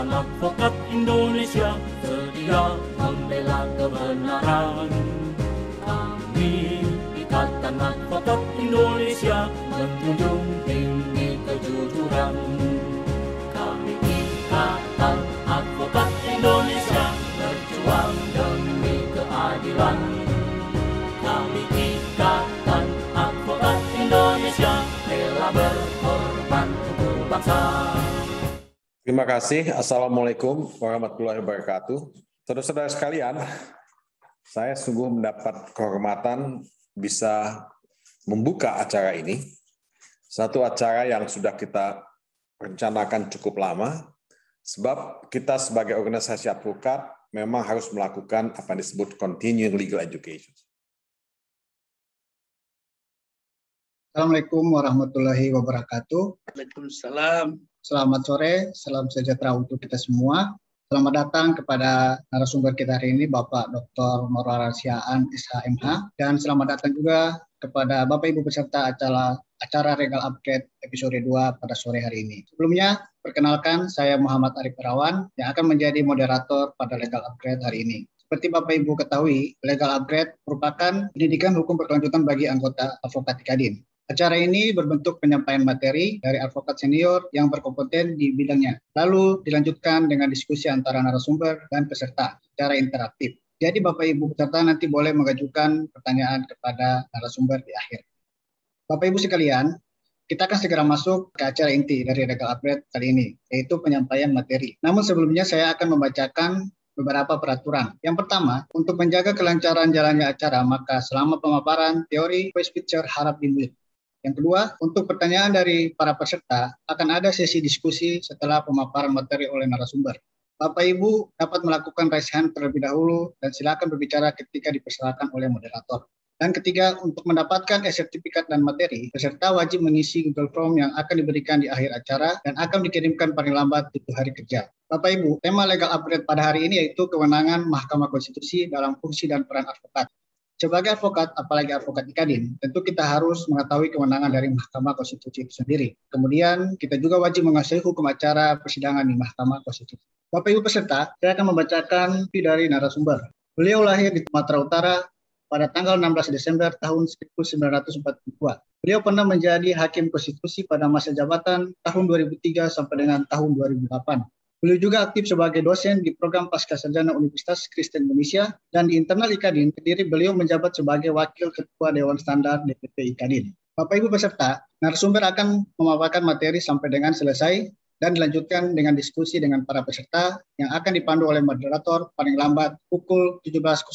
Ikatan Advokat Indonesia setia membela kebenaran. Kami, Ikatan Advokat Indonesia, menjunjung tinggi kejujuran. Kami, Ikatan Advokat Indonesia, berjuang demi keadilan. Kami, Ikatan Advokat Indonesia, rela berkorban untuk bangsa. Terima kasih. Assalamualaikum warahmatullahi wabarakatuh. Saudara-saudara sekalian, saya sungguh mendapat kehormatan bisa membuka acara ini. Satu acara yang sudah kita rencanakan cukup lama, sebab kita sebagai organisasi advokat memang harus melakukan apa yang disebut continuing legal education. Assalamualaikum warahmatullahi wabarakatuh. Waalaikumsalam. Selamat sore, salam sejahtera untuk kita semua. Selamat datang kepada narasumber kita hari ini, Bapak Dr. Marwara Siaan, SHMH, dan selamat datang juga kepada Bapak Ibu peserta acara Legal Upgrade episode 2 pada sore hari ini. Sebelumnya, perkenalkan saya Muhammad Arif Irawan yang akan menjadi moderator pada Legal Upgrade hari ini. Seperti Bapak Ibu ketahui, Legal Upgrade merupakan pendidikan hukum berkelanjutan bagi anggota advokat Kadin. Acara ini berbentuk penyampaian materi dari advokat senior yang berkompeten di bidangnya. Lalu dilanjutkan dengan diskusi antara narasumber dan peserta secara interaktif. Jadi Bapak Ibu peserta nanti boleh mengajukan pertanyaan kepada narasumber di akhir. Bapak Ibu sekalian, kita akan segera masuk ke acara inti dari Legal Upgrade kali ini, yaitu penyampaian materi. Namun sebelumnya saya akan membacakan beberapa peraturan. Yang pertama, untuk menjaga kelancaran jalannya acara, maka selama pemaparan teori voice picture harap di-mute. Yang kedua, untuk pertanyaan dari para peserta, akan ada sesi diskusi setelah pemaparan materi oleh narasumber. Bapak Ibu dapat melakukan raise hand terlebih dahulu dan silakan berbicara ketika dipersilakan oleh moderator. Dan ketiga, untuk mendapatkan sertifikat dan materi, peserta wajib mengisi Google Form yang akan diberikan di akhir acara dan akan dikirimkan paling lambat 7 hari kerja. Bapak Ibu, tema Legal Upgrade pada hari ini yaitu kewenangan Mahkamah Konstitusi dalam fungsi dan peran advokat. Sebagai advokat, apalagi advokat di Kadin, tentu kita harus mengetahui kewenangan dari Mahkamah Konstitusi itu sendiri. Kemudian kita juga wajib menguasai hukum acara persidangan di Mahkamah Konstitusi. Bapak Ibu peserta, saya akan membacakan dari narasumber. Beliau lahir di Sumatera Utara pada tanggal 16 Desember tahun 1942. Beliau pernah menjadi hakim konstitusi pada masa jabatan tahun 2003 sampai dengan tahun 2008. Beliau juga aktif sebagai dosen di program Pascasarjana Universitas Kristen Indonesia dan di internal IKADIN sendiri beliau menjabat sebagai Wakil Ketua Dewan Standar DPP IKADIN. Bapak Ibu peserta, narasumber akan memaparkan materi sampai dengan selesai dan dilanjutkan dengan diskusi dengan para peserta yang akan dipandu oleh moderator paling lambat pukul 17.00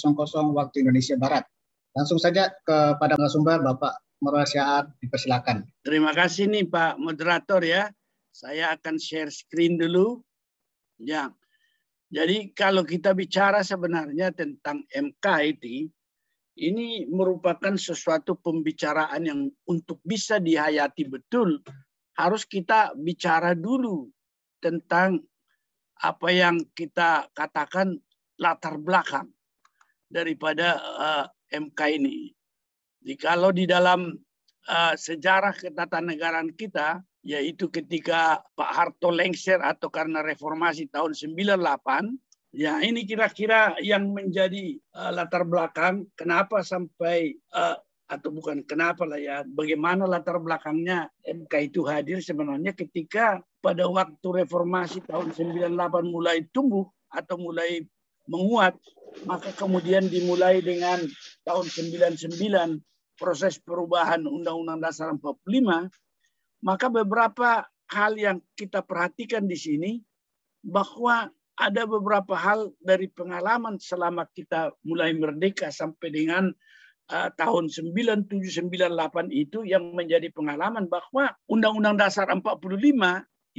waktu Indonesia Barat. Langsung saja kepada narasumber Bapak Marwara Siaan, dipersilakan. Terima kasih nih Pak Moderator ya. Saya akan share screen dulu. Ya, jadi kalau kita bicara sebenarnya tentang MK ini merupakan sesuatu pembicaraan yang untuk bisa dihayati betul, harus kita bicara dulu tentang apa yang kita katakan latar belakang daripada MK ini. Jadi kalau di dalam sejarah ketatanegaraan kita, yaitu ketika Pak Harto lengser atau karena reformasi tahun 98, ya ini kira-kira yang menjadi latar belakang kenapa sampai atau bukan kenapa lah ya, bagaimana latar belakangnya MK itu hadir sebenarnya ketika pada waktu reformasi tahun 98 mulai tumbuh atau mulai menguat, maka kemudian dimulai dengan tahun 99 proses perubahan Undang-Undang Dasar 45. Maka beberapa hal yang kita perhatikan di sini bahwa ada beberapa hal dari pengalaman selama kita mulai merdeka sampai dengan tahun 97-98 itu yang menjadi pengalaman bahwa Undang-Undang Dasar 45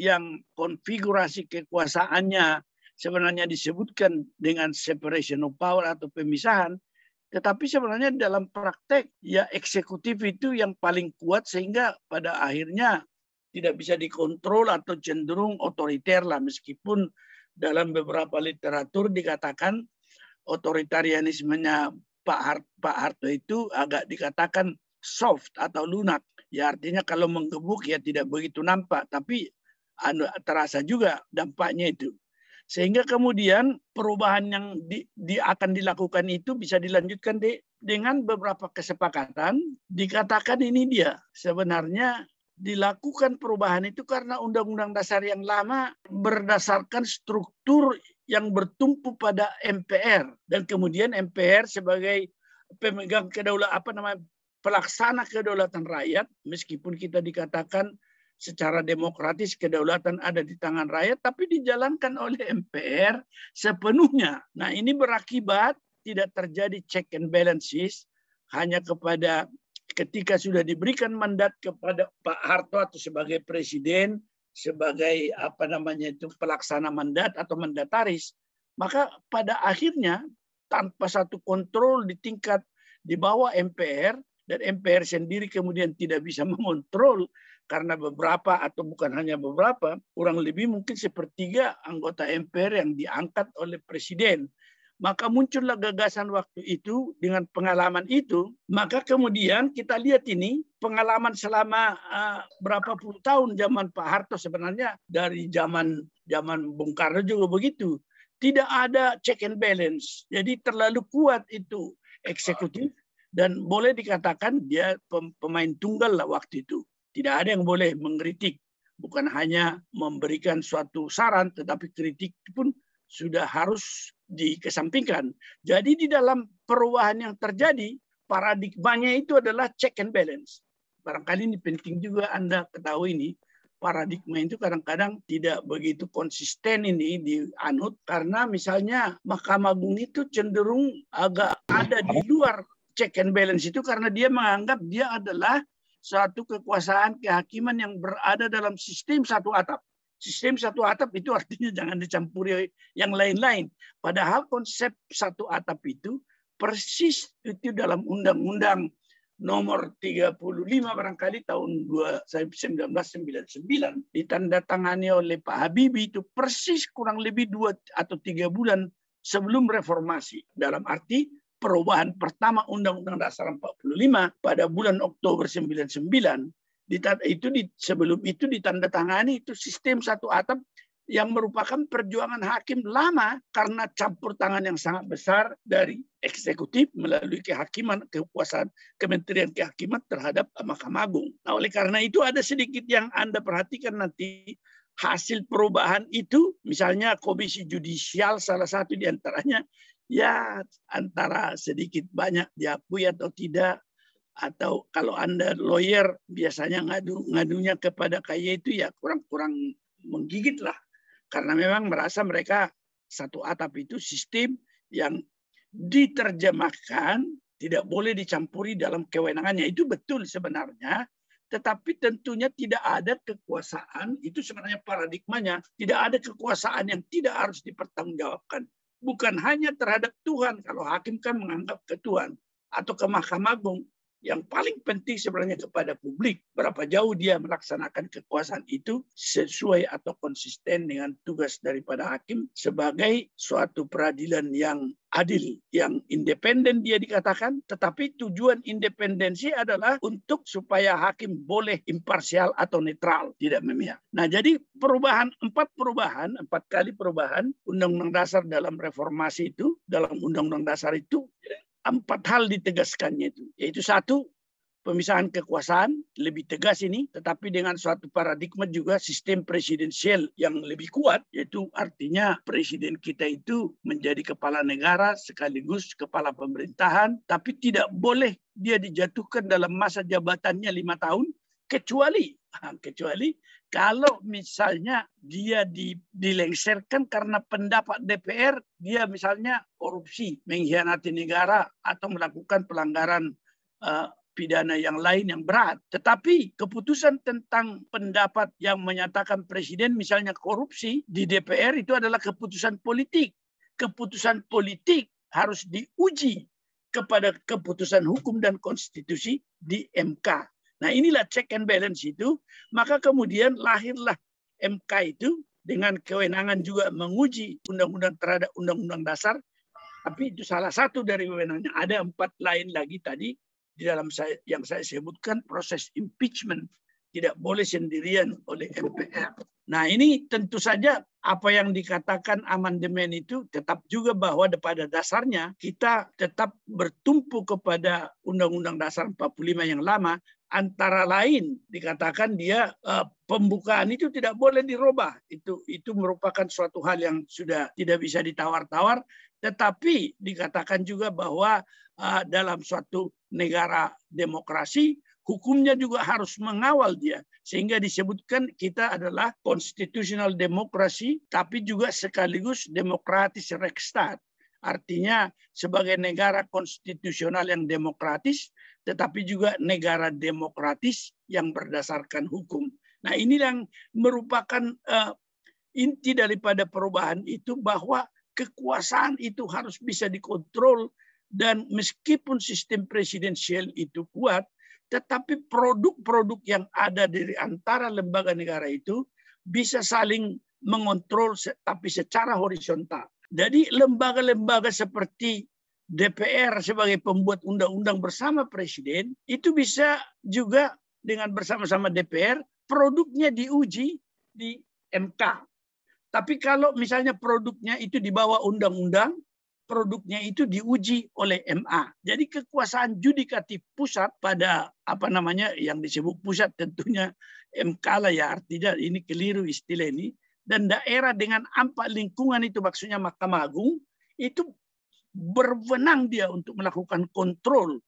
yang konfigurasi kekuasaannya sebenarnya disebutkan dengan separation of power atau pemisahan, tetapi sebenarnya dalam praktek ya eksekutif itu yang paling kuat sehingga pada akhirnya tidak bisa dikontrol atau cenderung otoriter lah, meskipun dalam beberapa literatur dikatakan otoritarianismenya Pak Harto itu agak dikatakan soft atau lunak. Ya artinya kalau menggebuk ya tidak begitu nampak, tapi terasa juga dampaknya itu. Sehingga kemudian perubahan yang akan dilakukan itu bisa dilanjutkan dengan beberapa kesepakatan. Dikatakan ini dia sebenarnya dilakukan perubahan itu karena Undang-Undang Dasar yang lama berdasarkan struktur yang bertumpu pada MPR, dan kemudian MPR sebagai pemegang pelaksana kedaulatan rakyat, meskipun kita dikatakan secara demokratis kedaulatan ada di tangan rakyat, tapi dijalankan oleh MPR sepenuhnya. Nah, ini berakibat tidak terjadi check and balances hanya kepada ketika sudah diberikan mandat kepada Pak Harto atau sebagai presiden, sebagai pelaksana mandat atau mandataris, maka pada akhirnya tanpa satu kontrol di tingkat di bawah MPR, dan MPR sendiri kemudian tidak bisa mengontrol karena beberapa atau bukan hanya beberapa, kurang lebih mungkin sepertiga anggota MPR yang diangkat oleh presiden. Maka muncullah gagasan waktu itu dengan pengalaman itu. Maka kemudian kita lihat ini pengalaman selama berapa puluh tahun zaman Pak Harto, sebenarnya dari zaman Bung Karno juga begitu. Tidak ada check and balance. Jadi terlalu kuat itu eksekutif, dan boleh dikatakan dia pemain tunggal lah waktu itu. Tidak ada yang boleh mengkritik. Bukan hanya memberikan suatu saran, tetapi kritik pun sudah harus dikesampingkan. Jadi di dalam perubahan yang terjadi, paradigmanya itu adalah check and balance. Barangkali ini penting juga Anda ketahui ini. Paradigma itu kadang-kadang tidak begitu konsisten ini dianut, karena misalnya Mahkamah Agung itu cenderung agak ada di luar check and balance itu, karena dia menganggap dia adalah suatu kekuasaan kehakiman yang berada dalam sistem satu atap. Sistem satu atap itu artinya jangan dicampuri yang lain-lain. Padahal konsep satu atap itu persis itu dalam Undang-Undang nomor 35 barangkali tahun 1999 ditandatangani oleh Pak Habibie, itu persis kurang lebih 2 atau 3 bulan sebelum reformasi. Dalam arti perubahan pertama Undang-Undang Dasar 45 pada bulan Oktober 99, sebelum itu ditandatangani itu sistem satu atap yang merupakan perjuangan hakim lama karena campur tangan yang sangat besar dari eksekutif melalui kehakiman, kekuasaan Kementerian Kehakiman terhadap Mahkamah Agung. Nah, oleh karena itu ada sedikit yang Anda perhatikan nanti hasil perubahan itu, misalnya Komisi Judisial salah satu diantaranya, ya antara sedikit banyak diakui atau tidak, atau kalau Anda lawyer biasanya ngadunya kepada KY itu ya kurang menggigit lah, karena memang merasa mereka satu atap itu sistem yang diterjemahkan tidak boleh dicampuri dalam kewenangannya. Itu betul sebenarnya, tetapi tentunya tidak ada kekuasaan, itu sebenarnya paradigmanya, tidak ada kekuasaan yang tidak harus dipertanggungjawabkan. Bukan hanya terhadap Tuhan, kalau hakim kan menganggap ke Tuhan, atau ke Mahkamah Agung. Yang paling penting sebenarnya kepada publik, berapa jauh dia melaksanakan kekuasaan itu sesuai atau konsisten dengan tugas daripada hakim sebagai suatu peradilan yang adil, yang independen dia dikatakan, tetapi tujuan independensi adalah untuk supaya hakim boleh imparsial atau netral, tidak memihak. Nah, jadi empat kali perubahan Undang-Undang Dasar dalam reformasi itu, dalam Undang-Undang Dasar itu, 4 hal ditegaskannya itu, yaitu 1, pemisahan kekuasaan lebih tegas ini, tetapi dengan suatu paradigma juga sistem presidensial yang lebih kuat, yaitu artinya presiden kita itu menjadi kepala negara sekaligus kepala pemerintahan, tapi tidak boleh dia dijatuhkan dalam masa jabatannya 5 tahun, kecuali kalau misalnya dia dilengserkan karena pendapat DPR, dia misalnya korupsi, mengkhianati negara, atau melakukan pelanggaran pidana yang lain yang berat. Tetapi keputusan tentang pendapat yang menyatakan presiden misalnya korupsi di DPR itu adalah keputusan politik. Keputusan politik harus diuji kepada keputusan hukum dan konstitusi di MK. Nah, inilah check and balance itu. Maka kemudian lahirlah MK itu dengan kewenangan juga menguji undang-undang terhadap undang-undang dasar. Tapi itu salah satu dari wewenangnya. Ada 4 lain lagi tadi di dalam yang saya sebutkan, proses impeachment tidak boleh sendirian oleh MPR. Nah, ini tentu saja apa yang dikatakan amandemen itu tetap juga bahwa pada dasarnya kita tetap bertumpu kepada Undang-Undang Dasar 45 yang lama. Antara lain dikatakan dia pembukaan itu tidak boleh dirubah. Itu merupakan suatu hal yang sudah tidak bisa ditawar-tawar. Tetapi dikatakan juga bahwa dalam suatu negara demokrasi, hukumnya juga harus mengawal dia. Sehingga disebutkan kita adalah constitutional demokrasi, tapi juga sekaligus demokratis Rechtsstaat. Artinya sebagai negara konstitusional yang demokratis, tetapi juga negara demokratis yang berdasarkan hukum. Nah, ini yang merupakan inti daripada perubahan itu, bahwa kekuasaan itu harus bisa dikontrol, dan meskipun sistem presidensial itu kuat, tetapi produk-produk yang ada dari antara lembaga negara itu bisa saling mengontrol tapi secara horizontal. Jadi lembaga-lembaga seperti DPR sebagai pembuat undang-undang bersama presiden itu bisa juga dengan bersama-sama DPR produknya diuji di MK. Tapi kalau misalnya produknya itu di bawah undang-undang, produknya itu diuji oleh MA. Jadi kekuasaan yudikatif pusat pada yang disebut pusat tentunya MK lah ya, artinya ini keliru istilah ini. Dan daerah dengan ampak lingkungan itu maksudnya Mahkamah Agung itu berwenang dia untuk melakukan kontrol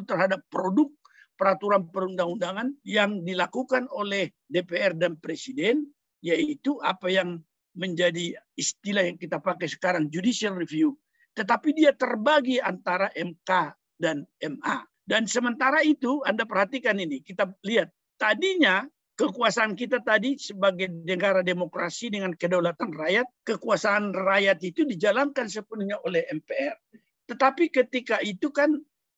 terhadap produk peraturan perundang-undangan yang dilakukan oleh DPR dan Presiden, yaitu apa yang menjadi istilah yang kita pakai sekarang judicial review. Tetapi dia terbagi antara MK dan MA. Dan sementara itu Anda perhatikan ini, kita lihat tadinya kekuasaan kita tadi sebagai negara demokrasi dengan kedaulatan rakyat, kekuasaan rakyat itu dijalankan sepenuhnya oleh MPR. Tetapi ketika itu kan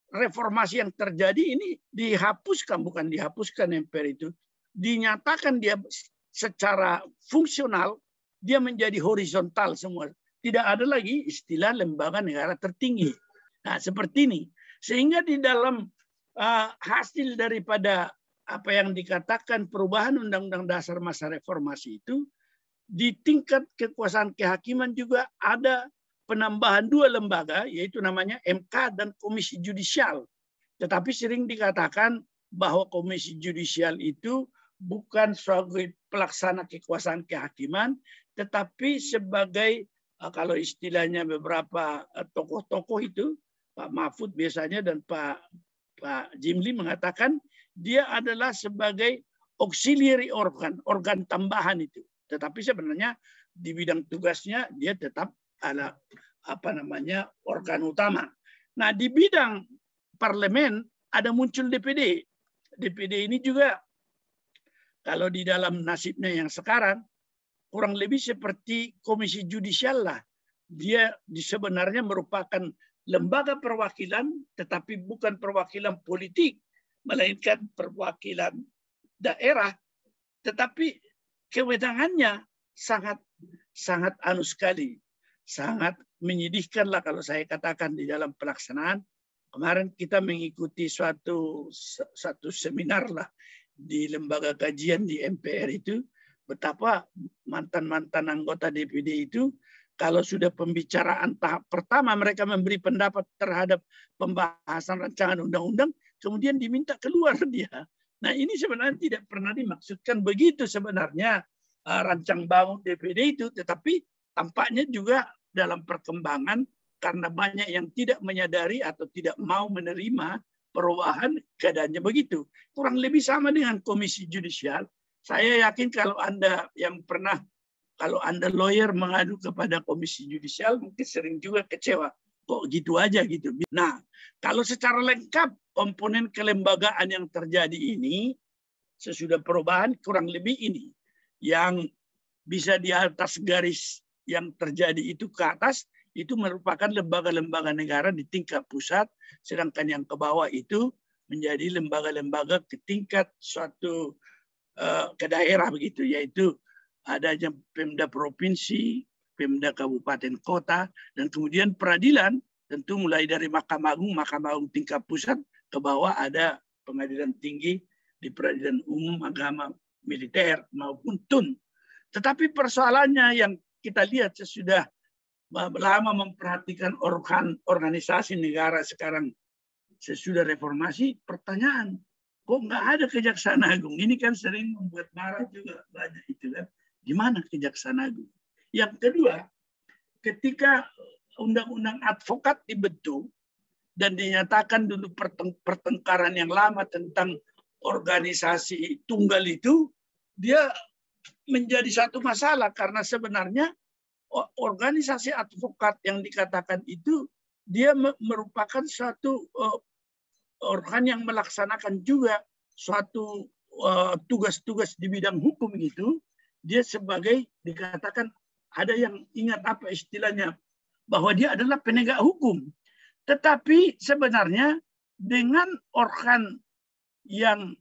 reformasi yang terjadi ini dihapuskan, bukan dihapuskan MPR itu, dinyatakan dia secara fungsional, dia menjadi horizontal semua. Tidak ada lagi istilah lembaga negara tertinggi. Nah, seperti ini. Sehingga di dalam hasil daripada apa yang dikatakan perubahan Undang-Undang Dasar masa reformasi itu, di tingkat kekuasaan kehakiman juga ada penambahan 2 lembaga, yaitu namanya MK dan Komisi Judisial. Tetapi sering dikatakan bahwa Komisi Judisial itu bukan sebagai pelaksana kekuasaan kehakiman, tetapi sebagai, kalau istilahnya beberapa tokoh-tokoh itu, Pak Mahfud biasanya dan Pak Jimli mengatakan, dia adalah sebagai auxiliary organ tambahan itu. Tetapi sebenarnya di bidang tugasnya dia tetap ada organ utama. Nah, di bidang parlemen ada muncul DPD. DPD ini juga kalau di dalam nasibnya yang sekarang kurang lebih seperti Komisi Judisial lah. Dia sebenarnya merupakan lembaga perwakilan, tetapi bukan perwakilan politik, melainkan perwakilan daerah, tetapi kewenangannya sangat sekali, sangat menyedihkan lah kalau saya katakan di dalam pelaksanaan. Kemarin kita mengikuti suatu seminar lah di lembaga kajian di MPR itu, betapa mantan-mantan anggota DPD itu kalau sudah pembicaraan tahap pertama mereka memberi pendapat terhadap pembahasan rancangan undang-undang, kemudian diminta keluar dia. Nah, ini sebenarnya tidak pernah dimaksudkan begitu sebenarnya rancang bangun DPD itu, tetapi tampaknya juga dalam perkembangan karena banyak yang tidak menyadari atau tidak mau menerima perubahan, keadaannya begitu. Kurang lebih sama dengan Komisi Judisial. Saya yakin kalau Anda lawyer mengadu kepada Komisi Judisial, mungkin sering juga kecewa. Kok gitu aja gitu. Nah, kalau secara lengkap komponen kelembagaan yang terjadi ini, sesudah perubahan kurang lebih ini. Yang bisa di atas garis yang terjadi itu ke atas, itu merupakan lembaga-lembaga negara di tingkat pusat, sedangkan yang ke bawah itu menjadi lembaga-lembaga ke tingkat suatu ke daerah begitu, yaitu adanya Pemda provinsi, Pemda kabupaten kota, dan kemudian peradilan, tentu mulai dari Mahkamah Agung tingkat pusat, ke bawah ada Pengadilan Tinggi di Peradilan Umum Agama Militer maupun TUN. Tetapi persoalannya yang kita lihat sesudah lama memperhatikan organisasi negara sekarang sesudah reformasi, pertanyaan, kok nggak ada Kejaksaan Agung? Ini kan sering membuat marah juga banyak itu kan. Gimana Kejaksaan Agung? Yang kedua, ketika Undang-Undang Advokat dibentuk dan dinyatakan dulu pertengkaran yang lama tentang organisasi tunggal itu, dia menjadi satu masalah karena sebenarnya organisasi advokat yang dikatakan itu dia merupakan suatu organ yang melaksanakan juga suatu tugas-tugas di bidang hukum gitu. Dia sebagai dikatakan ada yang ingat apa istilahnya bahwa dia adalah penegak hukum. Tetapi sebenarnya dengan organ yang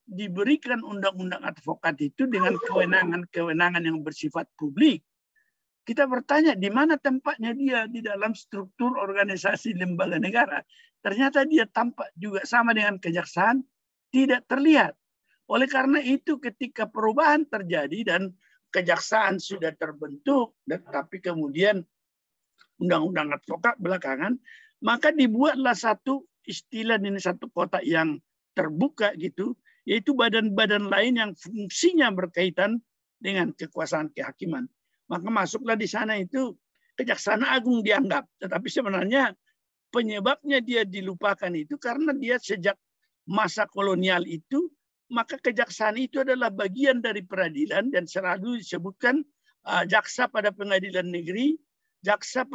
diberikan undang-undang advokat itu dengan kewenangan-kewenangan yang bersifat publik, kita bertanya di mana tempatnya dia di dalam struktur organisasi lembaga negara. Ternyata dia tampak juga sama dengan kejaksaan, tidak terlihat. Oleh karena itu ketika perubahan terjadi dan kejaksaan sudah terbentuk, tapi kemudian undang-undang advokat belakangan, maka dibuatlah satu istilah ini satu kotak yang terbuka gitu, yaitu badan-badan lain yang fungsinya berkaitan dengan kekuasaan kehakiman. Maka masuklah di sana itu Kejaksaan Agung dianggap. Tetapi sebenarnya penyebabnya dia dilupakan itu karena dia sejak masa kolonial itu, maka kejaksaan itu adalah bagian dari peradilan dan selalu disebutkan jaksa pada pengadilan negeri, jaksa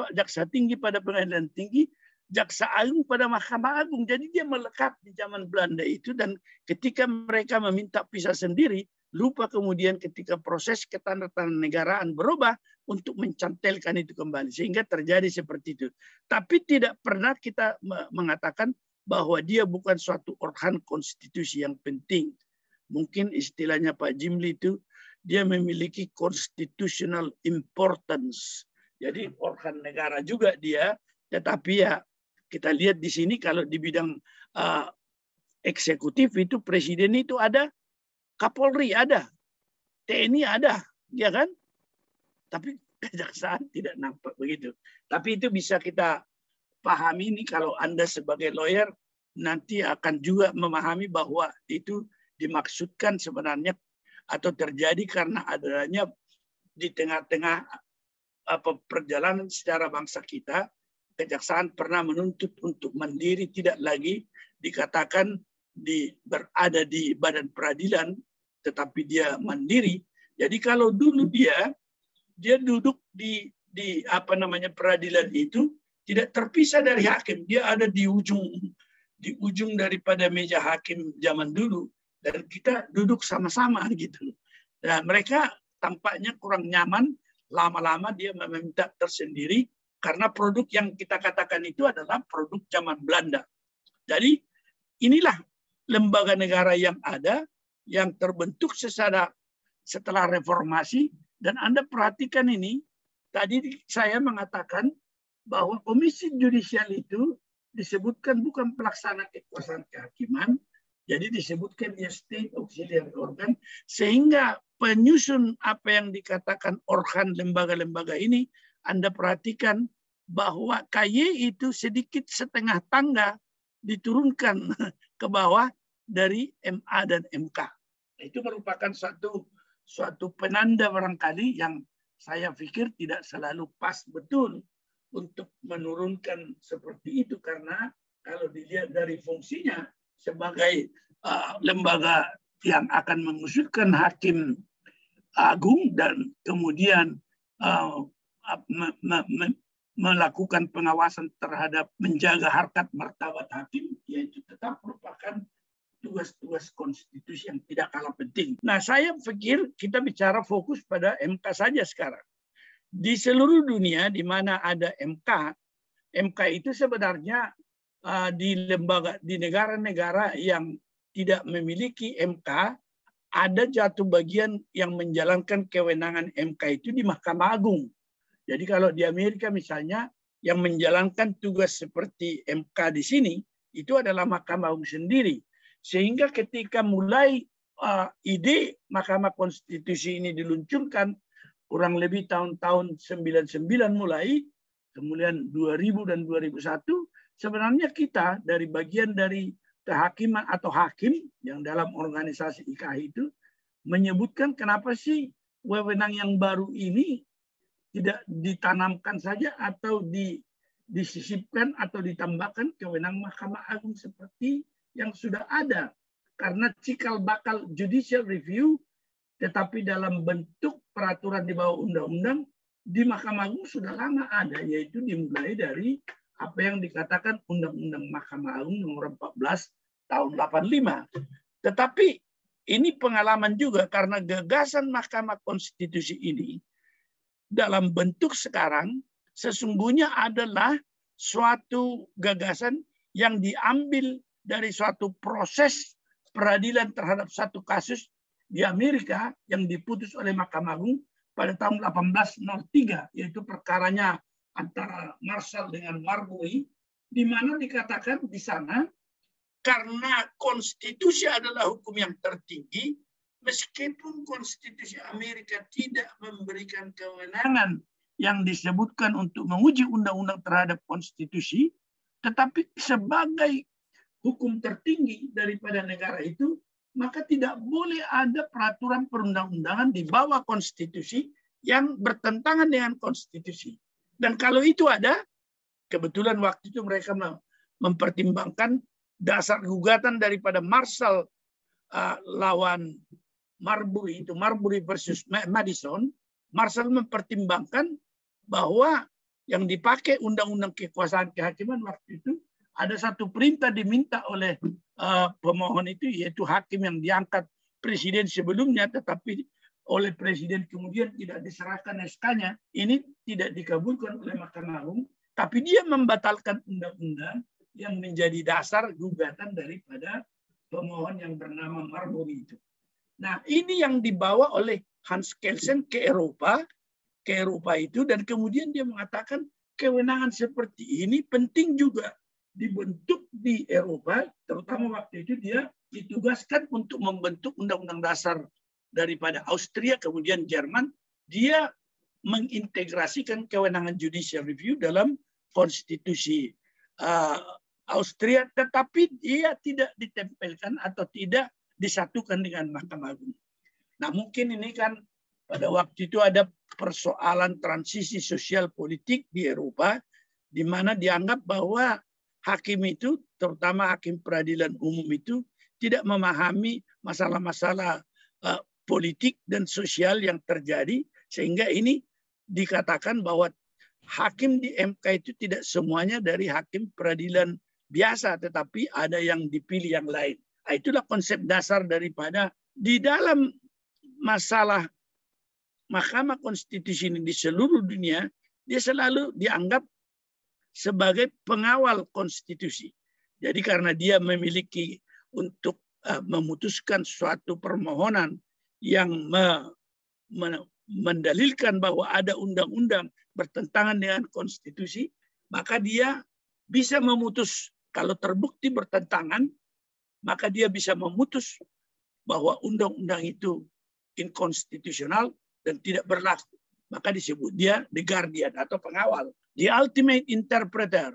tinggi pada pengadilan tinggi, jaksa agung pada Mahkamah Agung. Jadi dia melekat di zaman Belanda itu dan ketika mereka meminta pisah sendiri, lupa kemudian ketika proses ketandatanganegaraan berubah untuk mencantelkan itu kembali. Sehingga terjadi seperti itu. Tapi tidak pernah kita mengatakan bahwa dia bukan suatu organ konstitusi yang penting. Mungkin istilahnya Pak Jimli itu, dia memiliki constitutional importance. Jadi organ negara juga dia, tetapi ya kita lihat di sini kalau di bidang eksekutif itu presiden itu ada, Kapolri ada, TNI ada, ya kan? Tapi kejaksaan tidak nampak begitu. Tapi itu bisa kita pahami ini kalau Anda sebagai lawyer nanti akan juga memahami bahwa itu dimaksudkan sebenarnya atau terjadi karena adanya di tengah-tengah perjalanan sejarah bangsa kita, kejaksaan pernah menuntut untuk mandiri, tidak lagi dikatakan berada di badan peradilan, tetapi dia mandiri. Jadi kalau dulu dia duduk di peradilan itu tidak terpisah dari hakim, dia ada di ujung daripada meja hakim zaman dulu dan kita duduk sama-sama gitu. Dan mereka tampaknya kurang nyaman, lama-lama dia meminta tersendiri karena produk yang kita katakan itu adalah produk zaman Belanda. Jadi inilah lembaga negara yang ada, yang terbentuk setelah reformasi. Dan Anda perhatikan ini, tadi saya mengatakan bahwa Komisi Judisial itu disebutkan bukan pelaksana kekuasaan kehakiman, jadi disebutkan dia state auxiliary organ, sehingga penyusun apa yang dikatakan organ lembaga-lembaga ini, Anda perhatikan bahwa KY itu sedikit setengah tangga diturunkan ke bawah dari MA dan MK. Itu merupakan suatu penanda barangkali yang saya pikir tidak selalu pas betul untuk menurunkan seperti itu, karena kalau dilihat dari fungsinya sebagai lembaga yang akan mengusulkan hakim agung dan kemudian melakukan pengawasan terhadap menjaga harkat martabat hakim, yaitu tetap merupakan tugas-tugas konstitusi yang tidak kalah penting. Nah, saya pikir kita bicara fokus pada MK saja sekarang. Di seluruh dunia di mana ada MK itu sebenarnya di negara-negara yang tidak memiliki MK, ada jatuh bagian yang menjalankan kewenangan MK itu di Mahkamah Agung. Jadi kalau di Amerika misalnya, yang menjalankan tugas seperti MK di sini, itu adalah Mahkamah Agung sendiri. Sehingga ketika mulai ide Mahkamah Konstitusi ini diluncurkan, kurang lebih tahun-tahun 99 mulai, kemudian 2000 dan 2001, sebenarnya kita dari bagian dari kehakiman atau hakim yang dalam organisasi IKAI itu menyebutkan kenapa sih wewenang yang baru ini tidak ditanamkan saja atau disisipkan atau ditambahkan kewenangan Mahkamah Agung seperti yang sudah ada. Karena cikal bakal judicial review tetapi dalam bentuk peraturan di bawah undang-undang di Mahkamah Agung sudah lama ada, yaitu dimulai dari apa yang dikatakan Undang-Undang Mahkamah Agung nomor 14 tahun 85. Tetapi ini pengalaman juga karena gagasan Mahkamah Konstitusi ini dalam bentuk sekarang sesungguhnya adalah suatu gagasan yang diambil dari suatu proses peradilan terhadap satu kasus di Amerika yang diputus oleh Mahkamah Agung pada tahun 1803, yaitu perkaranya antara Marshall dengan Marbury, di mana dikatakan di sana karena konstitusi adalah hukum yang tertinggi, meskipun konstitusi Amerika tidak memberikan kewenangan yang disebutkan untuk menguji undang-undang terhadap konstitusi, tetapi sebagai hukum tertinggi daripada negara itu, maka tidak boleh ada peraturan perundang-undangan di bawah konstitusi yang bertentangan dengan konstitusi. Dan kalau itu ada, kebetulan waktu itu mereka mempertimbangkan dasar gugatan daripada Marshall lawan Marbury, itu Marbury versus Madison. Marshall mempertimbangkan bahwa yang dipakai undang-undang kekuasaan kehakiman waktu itu ada satu perintah diminta oleh pemohon itu, yaitu hakim yang diangkat presiden sebelumnya, tetapi oleh presiden kemudian tidak diserahkan SK-nya. Ini tidak dikabulkan oleh Mahkamah Agung, tapi dia membatalkan undang-undang yang menjadi dasar gugatan daripada pemohon yang bernama Marbury itu. Nah, ini yang dibawa oleh Hans Kelsen ke Eropa itu, dan kemudian dia mengatakan kewenangan seperti ini penting juga dibentuk di Eropa, terutama waktu itu dia ditugaskan untuk membentuk undang-undang dasar daripada Austria, kemudian Jerman. Dia mengintegrasikan kewenangan judicial review dalam konstitusi Austria, tetapi dia tidak ditempelkan atau tidak disatukan dengan Mahkamah Agung. Nah, mungkin ini kan pada waktu itu ada persoalan transisi sosial politik di Eropa, di mana dianggap bahwa hakim itu, terutama hakim peradilan umum itu, tidak memahami masalah-masalah politik dan sosial yang terjadi, sehingga ini dikatakan bahwa hakim di MK itu tidak semuanya dari hakim peradilan biasa, tetapi ada yang dipilih yang lain. Nah, itulah konsep dasar daripada di dalam masalah Mahkamah Konstitusi ini di seluruh dunia, dia selalu dianggap sebagai pengawal konstitusi. Jadi karena dia memiliki untuk memutuskan suatu permohonan yang mendalilkan bahwa ada undang-undang bertentangan dengan konstitusi, maka dia bisa memutus, kalau terbukti bertentangan, maka dia bisa memutus bahwa undang-undang itu inkonstitusional dan tidak berlaku. Maka disebut dia the guardian atau pengawal. The ultimate interpreter.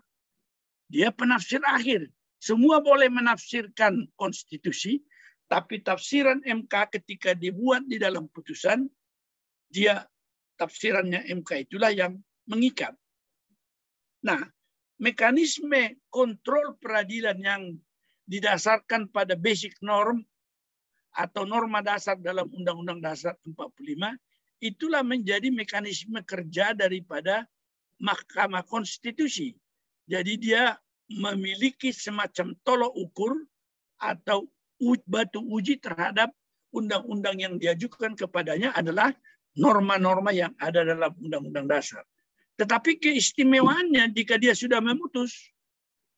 Dia penafsir akhir. Semua boleh menafsirkan konstitusi, tapi tafsiran MK ketika dibuat di dalam putusan, dia tafsirannya MK itulah yang mengikat. Nah, mekanisme kontrol peradilan yang didasarkan pada basic norm atau norma dasar dalam Undang-Undang Dasar 45, itulah menjadi mekanisme kerja daripada Mahkamah Konstitusi. Jadi dia memiliki semacam tolok ukur atau batu uji terhadap undang-undang yang diajukan kepadanya adalah norma-norma yang ada dalam Undang-Undang Dasar. Tetapi keistimewaannya jika dia sudah memutus,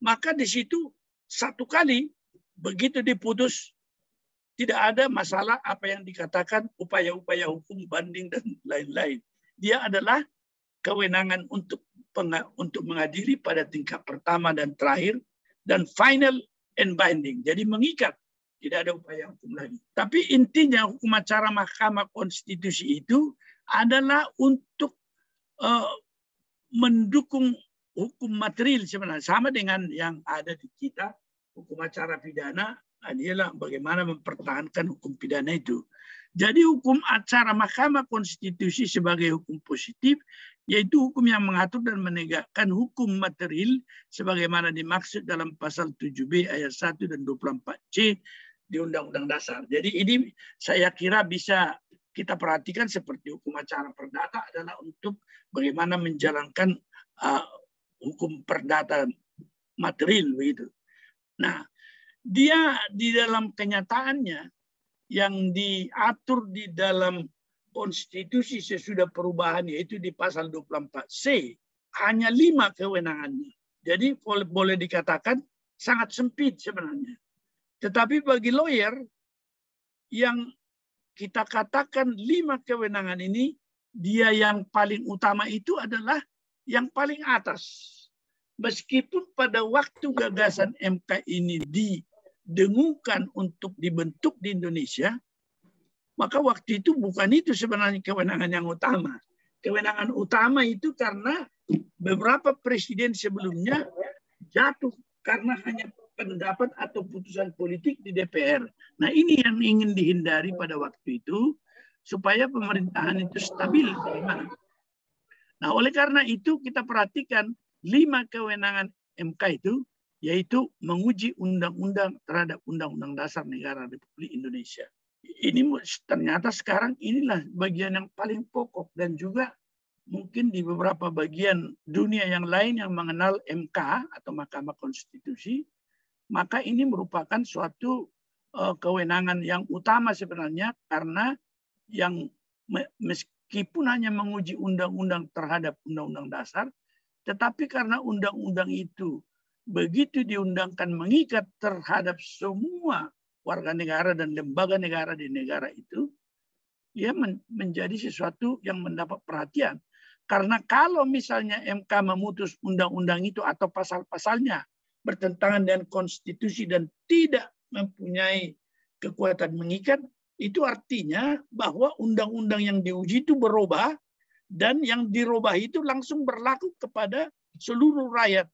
maka di situ satu kali begitu diputus, tidak ada masalah apa yang dikatakan upaya-upaya hukum banding dan lain-lain. Dia adalah kewenangan untuk mengadili pada tingkat pertama dan terakhir, dan final and binding. Jadi mengikat Tidak ada upaya hukum lagi. Tapi intinya hukum acara Mahkamah Konstitusi itu adalah untuk mendukung hukum material sebenarnya. Sama dengan yang ada di kita, hukum acara pidana adalah bagaimana mempertahankan hukum pidana itu. Jadi hukum acara Mahkamah Konstitusi sebagai hukum positif, yaitu hukum yang mengatur dan menegakkan hukum material sebagaimana dimaksud dalam pasal 7B ayat 1 dan 24C di Undang-Undang Dasar. Jadi ini saya kira bisa kita perhatikan seperti hukum acara perdata adalah untuk bagaimana menjalankan hukum perdata material begitu. Nah, dia di dalam kenyataannya yang diatur di dalam konstitusi sesudah perubahan yaitu di pasal 24C hanya 5 kewenangannya. Jadi boleh dikatakan sangat sempit sebenarnya. Tetapi bagi lawyer yang kita katakan 5 kewenangan ini, dia yang paling utama itu adalah yang paling atas. Meskipun pada waktu gagasan MK ini didengungkan untuk dibentuk di Indonesia, maka waktu itu bukan itu sebenarnya kewenangan yang utama. Kewenangan utama itu karena beberapa presiden sebelumnya jatuh karena hanya pendapat atau putusan politik di DPR. Nah, ini yang ingin dihindari pada waktu itu supaya pemerintahan itu stabil. Bagaimana? Nah, oleh karena itu kita perhatikan 5 kewenangan MK itu, yaitu menguji undang-undang terhadap Undang-Undang Dasar Negara Republik Indonesia. Ini ternyata sekarang inilah bagian yang paling pokok dan juga mungkin di beberapa bagian dunia yang lain yang mengenal MK atau Mahkamah Konstitusi, maka ini merupakan suatu kewenangan yang utama sebenarnya karena yang meskipun hanya menguji undang-undang terhadap Undang-Undang Dasar, tetapi karena undang-undang itu begitu diundangkan mengikat terhadap semua warga negara dan lembaga negara di negara itu, ia menjadi sesuatu yang mendapat perhatian. Karena kalau misalnya MK memutus undang-undang itu atau pasal-pasalnya bertentangan dengan konstitusi dan tidak mempunyai kekuatan mengikat, itu artinya bahwa undang-undang yang diuji itu berubah dan yang dirubah itu langsung berlaku kepada seluruh rakyat.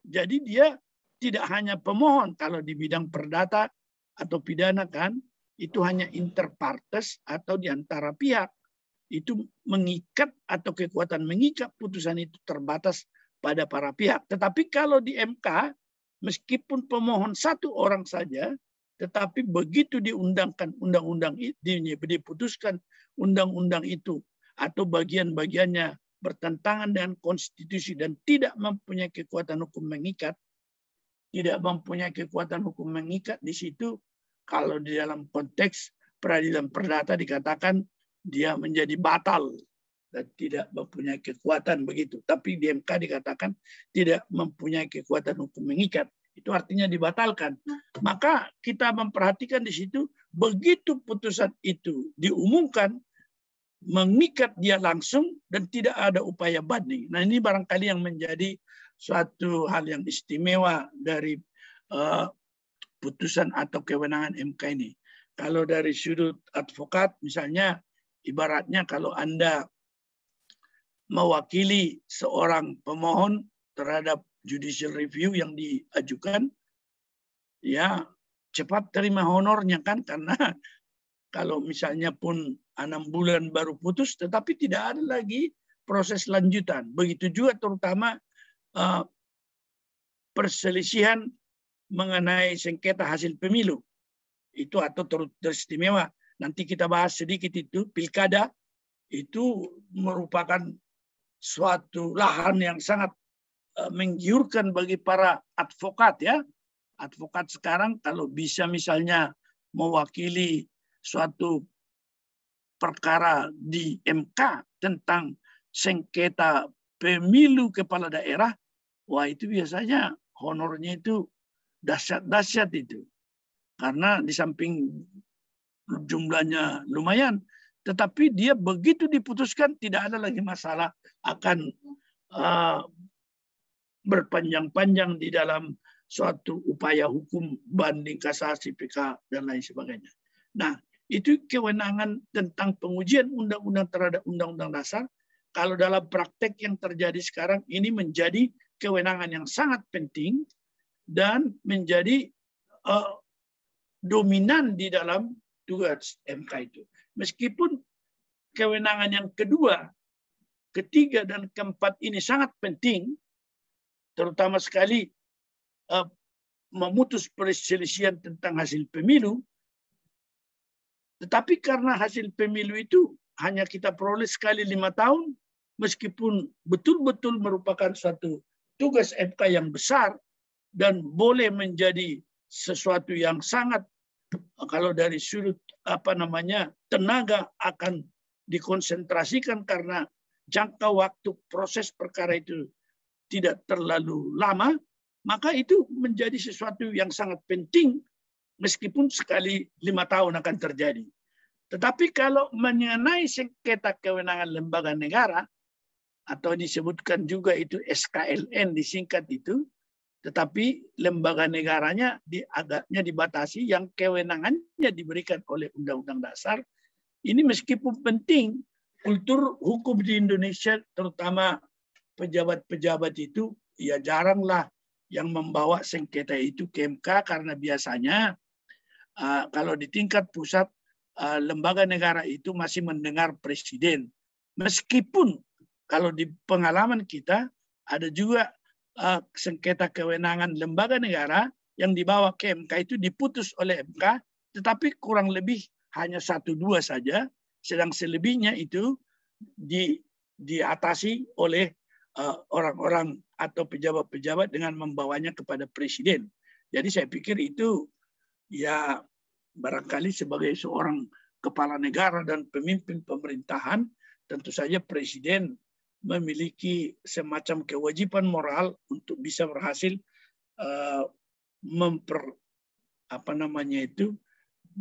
Jadi dia tidak hanya pemohon kalau di bidang perdata atau pidana kan, itu hanya inter partes atau di antara pihak. Itu mengikat atau kekuatan mengikat putusan itu terbatas pada para pihak. Tetapi kalau di MK, meskipun pemohon 1 orang saja, tetapi begitu diundangkan undang-undang itu, diputuskan undang-undang itu atau bagian-bagiannya bertentangan dengan konstitusi dan tidak mempunyai kekuatan hukum mengikat, tidak mempunyai kekuatan hukum mengikat di situ, kalau di dalam konteks peradilan perdata dikatakan dia menjadi batal dan tidak mempunyai kekuatan begitu. Tapi di MK dikatakan tidak mempunyai kekuatan hukum mengikat. Itu artinya dibatalkan. Maka kita memperhatikan di situ, begitu putusan itu diumumkan, mengikat dia langsung dan tidak ada upaya banding. Nah, ini barangkali yang menjadi suatu hal yang istimewa dari putusan atau kewenangan MK ini. Kalau dari sudut advokat, misalnya, ibaratnya kalau Anda mewakili seorang pemohon terhadap judicial review yang diajukan, ya cepat terima honornya kan, karena kalau misalnya pun 6 bulan baru putus, tetapi tidak ada lagi proses lanjutan. Begitu juga terutama perselisihan mengenai sengketa hasil pemilu. Itu atau teristimewa. Nanti kita bahas sedikit itu, pilkada itu merupakan suatu lahan yang sangat menggiurkan bagi para advokat ya. Advokat sekarang kalau bisa misalnya mewakili suatu perkara di MK tentang sengketa pemilu kepala daerah, wah itu biasanya honornya itu dahsyat-dahsyat itu. Karena di samping jumlahnya lumayan, tetapi dia begitu diputuskan tidak ada lagi masalah akan berpanjang-panjang di dalam suatu upaya hukum, banding, kasasi, PK, dan lain sebagainya. Nah, itu kewenangan tentang pengujian undang-undang terhadap undang-undang dasar. Kalau dalam praktek yang terjadi sekarang, ini menjadi kewenangan yang sangat penting dan menjadi dominan di dalam tugas MK itu. Meskipun kewenangan yang kedua, ketiga, dan keempat ini sangat penting, terutama sekali memutus perselisihan tentang hasil pemilu, tetapi karena hasil pemilu itu hanya kita peroleh sekali 5 tahun, meskipun betul-betul merupakan suatu tugas MK yang besar dan boleh menjadi sesuatu yang sangat, kalau dari sudut tenaga akan dikonsentrasikan karena jangka waktu proses perkara itu tidak terlalu lama, maka itu menjadi sesuatu yang sangat penting meskipun sekali 5 tahun akan terjadi. Tetapi kalau mengenai sengketa kewenangan lembaga negara, atau disebutkan juga itu SKLN disingkat itu, tetapi lembaga negaranya agaknya dibatasi, yang kewenangannya diberikan oleh Undang-Undang Dasar. Ini meskipun penting, kultur hukum di Indonesia, terutama pejabat-pejabat itu, ya jaranglah yang membawa sengketa itu ke MK, karena biasanya kalau di tingkat pusat, lembaga negara itu masih mendengar presiden. Meskipun kalau di pengalaman kita ada juga sengketa kewenangan lembaga negara yang dibawa ke MK itu diputus oleh MK, tetapi kurang lebih hanya 1-2 saja, sedang selebihnya itu diatasi oleh orang-orang atau pejabat-pejabat dengan membawanya kepada presiden. Jadi saya pikir itu ya barangkali sebagai seorang kepala negara dan pemimpin pemerintahan, tentu saja presiden memiliki semacam kewajiban moral untuk bisa berhasil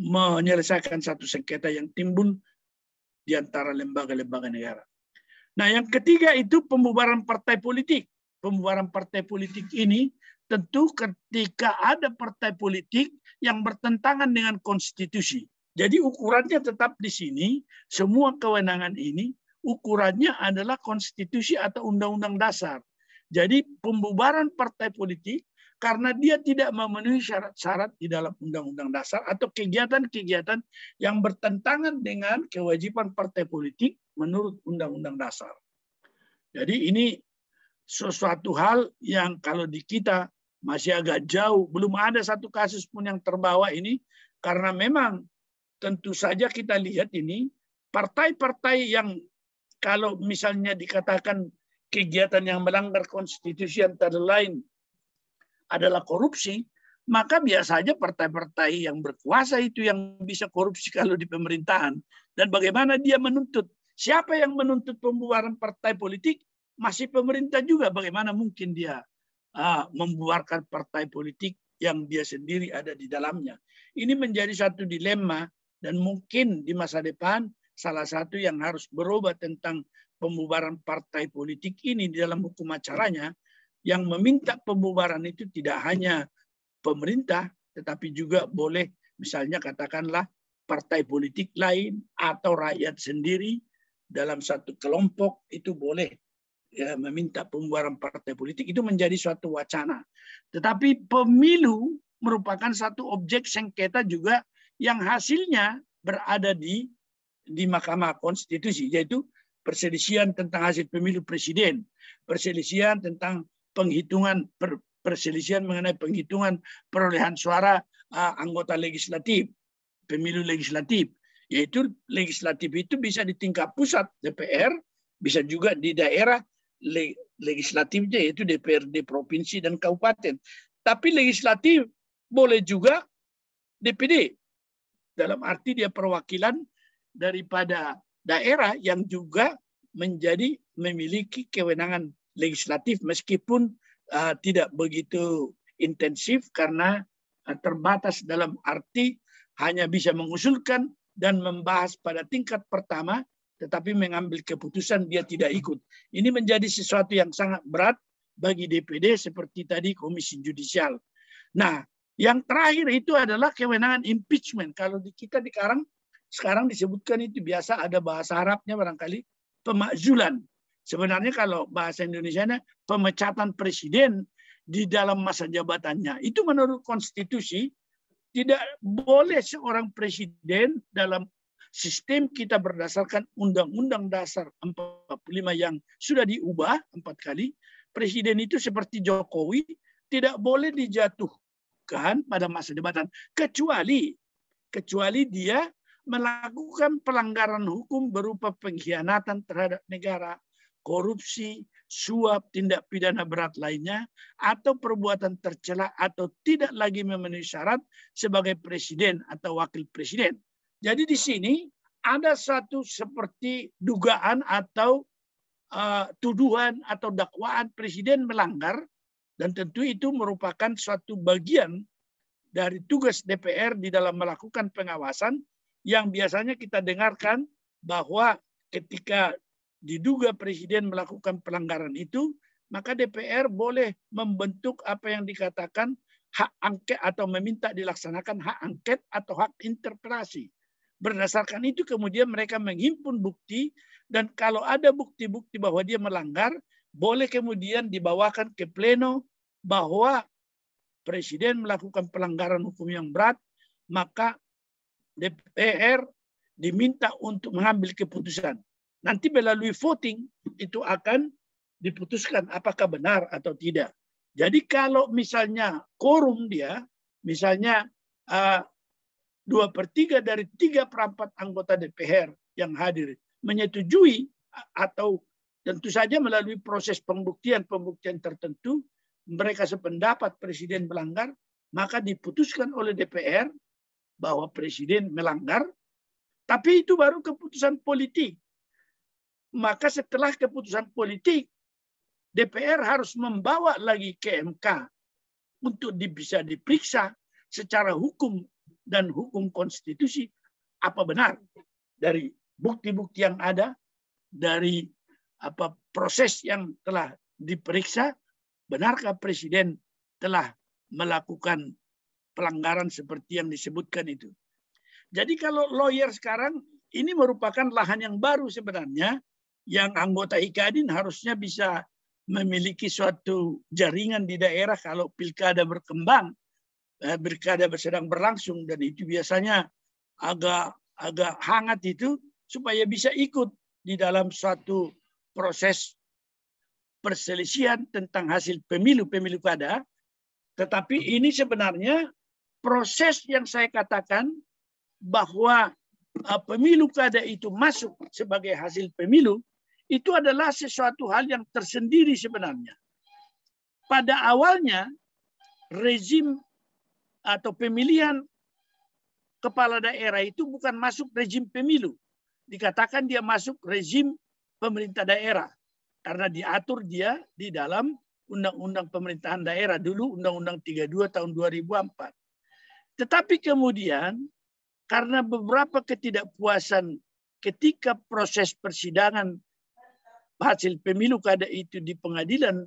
menyelesaikan satu sengketa yang timbul di antara lembaga-lembaga negara. Nah, yang ketiga itu pembubaran partai politik. Pembubaran partai politik ini tentu ketika ada partai politik yang bertentangan dengan konstitusi. Jadi ukurannya tetap di sini, semua kewenangan ini ukurannya adalah konstitusi atau undang-undang dasar. Jadi pembubaran partai politik karena dia tidak memenuhi syarat-syarat di dalam undang-undang dasar atau kegiatan-kegiatan yang bertentangan dengan kewajiban partai politik menurut undang-undang dasar. Jadi ini sesuatu hal yang kalau di kita masih agak jauh, belum ada satu kasus pun yang terbawa ini, karena memang tentu saja kita lihat ini partai-partai yang kalau misalnya dikatakan kegiatan yang melanggar konstitusi antara lain adalah korupsi, maka biasanya partai-partai yang berkuasa itu yang bisa korupsi kalau di pemerintahan. Dan bagaimana dia menuntut? Siapa yang menuntut pembubaran partai politik? Masih pemerintah juga. Bagaimana mungkin dia membubarkan partai politik yang dia sendiri ada di dalamnya? Ini menjadi satu dilema dan mungkin di masa depan salah satu yang harus berubah tentang pembubaran partai politik ini di dalam hukum acaranya, yang meminta pembubaran itu tidak hanya pemerintah, tetapi juga boleh misalnya katakanlah partai politik lain atau rakyat sendiri dalam satu kelompok itu boleh ya, meminta pembubaran partai politik. Itu menjadi suatu wacana. Tetapi pemilu merupakan satu objek sengketa juga yang hasilnya berada di Mahkamah Konstitusi, yaitu perselisihan tentang hasil pemilu presiden, perselisihan tentang penghitungan, perselisihan mengenai penghitungan perolehan suara anggota legislatif, pemilu legislatif, yaitu legislatif itu bisa di tingkat pusat DPR, bisa juga di daerah legislatifnya yaitu DPRD provinsi dan kabupaten. Tapi legislatif boleh juga DPD, dalam arti dia perwakilan daripada daerah yang juga memiliki kewenangan legislatif meskipun tidak begitu intensif karena terbatas dalam arti hanya bisa mengusulkan dan membahas pada tingkat pertama, tetapi mengambil keputusan dia tidak ikut. Ini menjadi sesuatu yang sangat berat bagi DPD seperti tadi Komisi Judisial. Nah, yang terakhir itu adalah kewenangan impeachment. Kalau kita sekarang disebutkan itu biasa ada bahasa Arabnya barangkali pemakzulan. Sebenarnya kalau bahasa Indonesianya pemecatan presiden di dalam masa jabatannya. Itu menurut konstitusi tidak boleh seorang presiden dalam sistem kita berdasarkan Undang-Undang Dasar 45 yang sudah diubah 4 kali. Presiden itu seperti Jokowi tidak boleh dijatuhkan pada masa jabatan kecuali dia melakukan pelanggaran hukum berupa pengkhianatan terhadap negara, korupsi, suap, tindak pidana berat lainnya, atau perbuatan tercela atau tidak lagi memenuhi syarat sebagai presiden atau wakil presiden. Jadi di sini ada satu seperti dugaan atau tuduhan atau dakwaan presiden melanggar, dan tentu itu merupakan suatu bagian dari tugas DPR di dalam melakukan pengawasan yang biasanya kita dengarkan bahwa ketika diduga presiden melakukan pelanggaran itu, maka DPR boleh membentuk apa yang dikatakan hak angket atau meminta dilaksanakan hak angket atau hak interpelasi. Berdasarkan itu kemudian mereka menghimpun bukti, dan kalau ada bukti-bukti bahwa dia melanggar, boleh kemudian dibawakan ke pleno bahwa presiden melakukan pelanggaran hukum yang berat, maka DPR diminta untuk mengambil keputusan. Nanti melalui voting itu akan diputuskan apakah benar atau tidak. Jadi kalau misalnya quorum dia, misalnya 2/3 dari 3/4 anggota DPR yang hadir menyetujui, atau tentu saja melalui proses pembuktian tertentu, mereka sependapat presiden melanggar, maka diputuskan oleh DPR bahwa presiden melanggar, tapi itu baru keputusan politik. Maka setelah keputusan politik, DPR harus membawa lagi ke MK untuk bisa diperiksa secara hukum dan hukum konstitusi apa benar dari bukti-bukti yang ada, dari proses yang telah diperiksa, benarkah presiden telah melakukan pelanggaran seperti yang disebutkan itu. Jadi kalau lawyer sekarang ini merupakan lahan yang baru sebenarnya, yang anggota IKADIN harusnya bisa memiliki suatu jaringan di daerah kalau pilkada berkembang, pilkada sedang berlangsung, dan itu biasanya agak hangat itu, supaya bisa ikut di dalam suatu proses perselisihan tentang hasil pemilu kada. Tetapi ini sebenarnya proses yang saya katakan bahwa pemilu kada itu masuk sebagai hasil pemilu, itu adalah sesuatu hal yang tersendiri sebenarnya. Pada awalnya, rezim atau pemilihan kepala daerah itu bukan masuk rezim pemilu. Dikatakan dia masuk rezim pemerintah daerah. Karena diatur dia di dalam Undang-Undang Pemerintahan Daerah dulu, Undang-Undang 32 tahun 2004. Tetapi kemudian, karena beberapa ketidakpuasan ketika proses persidangan hasil pemilu kada itu di pengadilan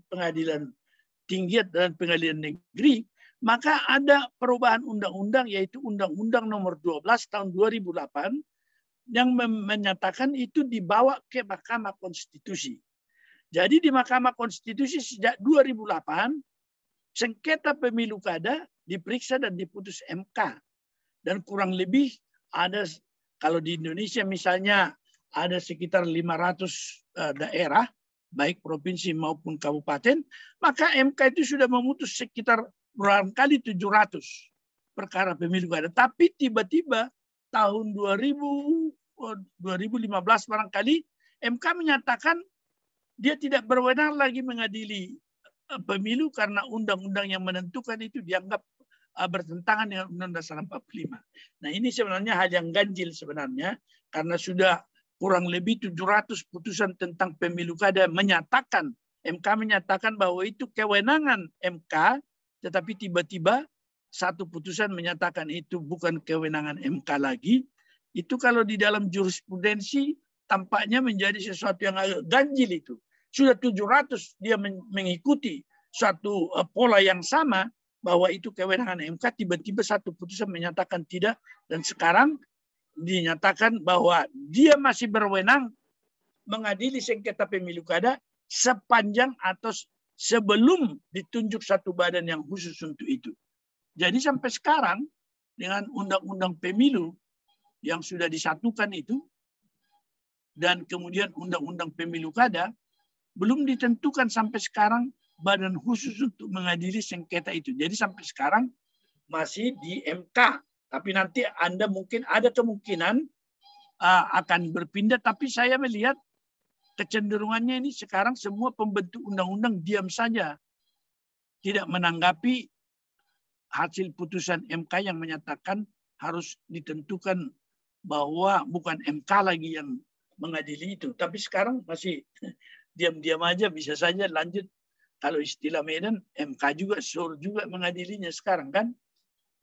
tinggi dan pengadilan negeri, maka ada perubahan undang-undang, yaitu Undang-Undang nomor 12 tahun 2008 yang menyatakan itu dibawa ke Mahkamah Konstitusi. Jadi di Mahkamah Konstitusi sejak 2008 sengketa pemilu kada diperiksa dan diputus MK, dan kurang lebih ada, kalau di Indonesia misalnya ada sekitar 500 daerah, baik provinsi maupun kabupaten, maka MK itu sudah memutus sekitar barangkali 700 perkara pemilu kada. Tapi tiba-tiba tahun 2015 barangkali MK menyatakan dia tidak berwenang lagi mengadili pemilu karena undang-undang yang menentukan itu dianggap bertentangan dengan Undang-Undang Dasar 45. Nah, ini sebenarnya hal yang ganjil sebenarnya, karena sudah kurang lebih 700 putusan tentang pemilu kada menyatakan, MK menyatakan bahwa itu kewenangan MK, tetapi tiba-tiba satu putusan menyatakan itu bukan kewenangan MK lagi. Itu kalau di dalam jurisprudensi tampaknya menjadi sesuatu yang agak ganjil itu. Sudah 700 dia mengikuti suatu pola yang sama, bahwa itu kewenangan MK, tiba-tiba satu putusan menyatakan tidak, dan sekarang dinyatakan bahwa dia masih berwenang mengadili sengketa pemilu kada sepanjang atau sebelum ditunjuk satu badan yang khusus untuk itu. Jadi sampai sekarang dengan undang-undang pemilu yang sudah disatukan itu dan kemudian undang-undang pemilu kada belum ditentukan sampai sekarang badan khusus untuk mengadili sengketa itu. Jadi sampai sekarang masih di MK. Tapi nanti Anda mungkin ada kemungkinan akan berpindah. Tapi saya melihat kecenderungannya ini sekarang semua pembentuk undang-undang diam saja. Tidak menanggapi hasil putusan MK yang menyatakan harus ditentukan bahwa bukan MK lagi yang mengadili itu. Tapi sekarang masih diam-diam aja, bisa saja lanjut. Kalau istilah Medan, MK juga, SUR juga mengadilinya sekarang kan.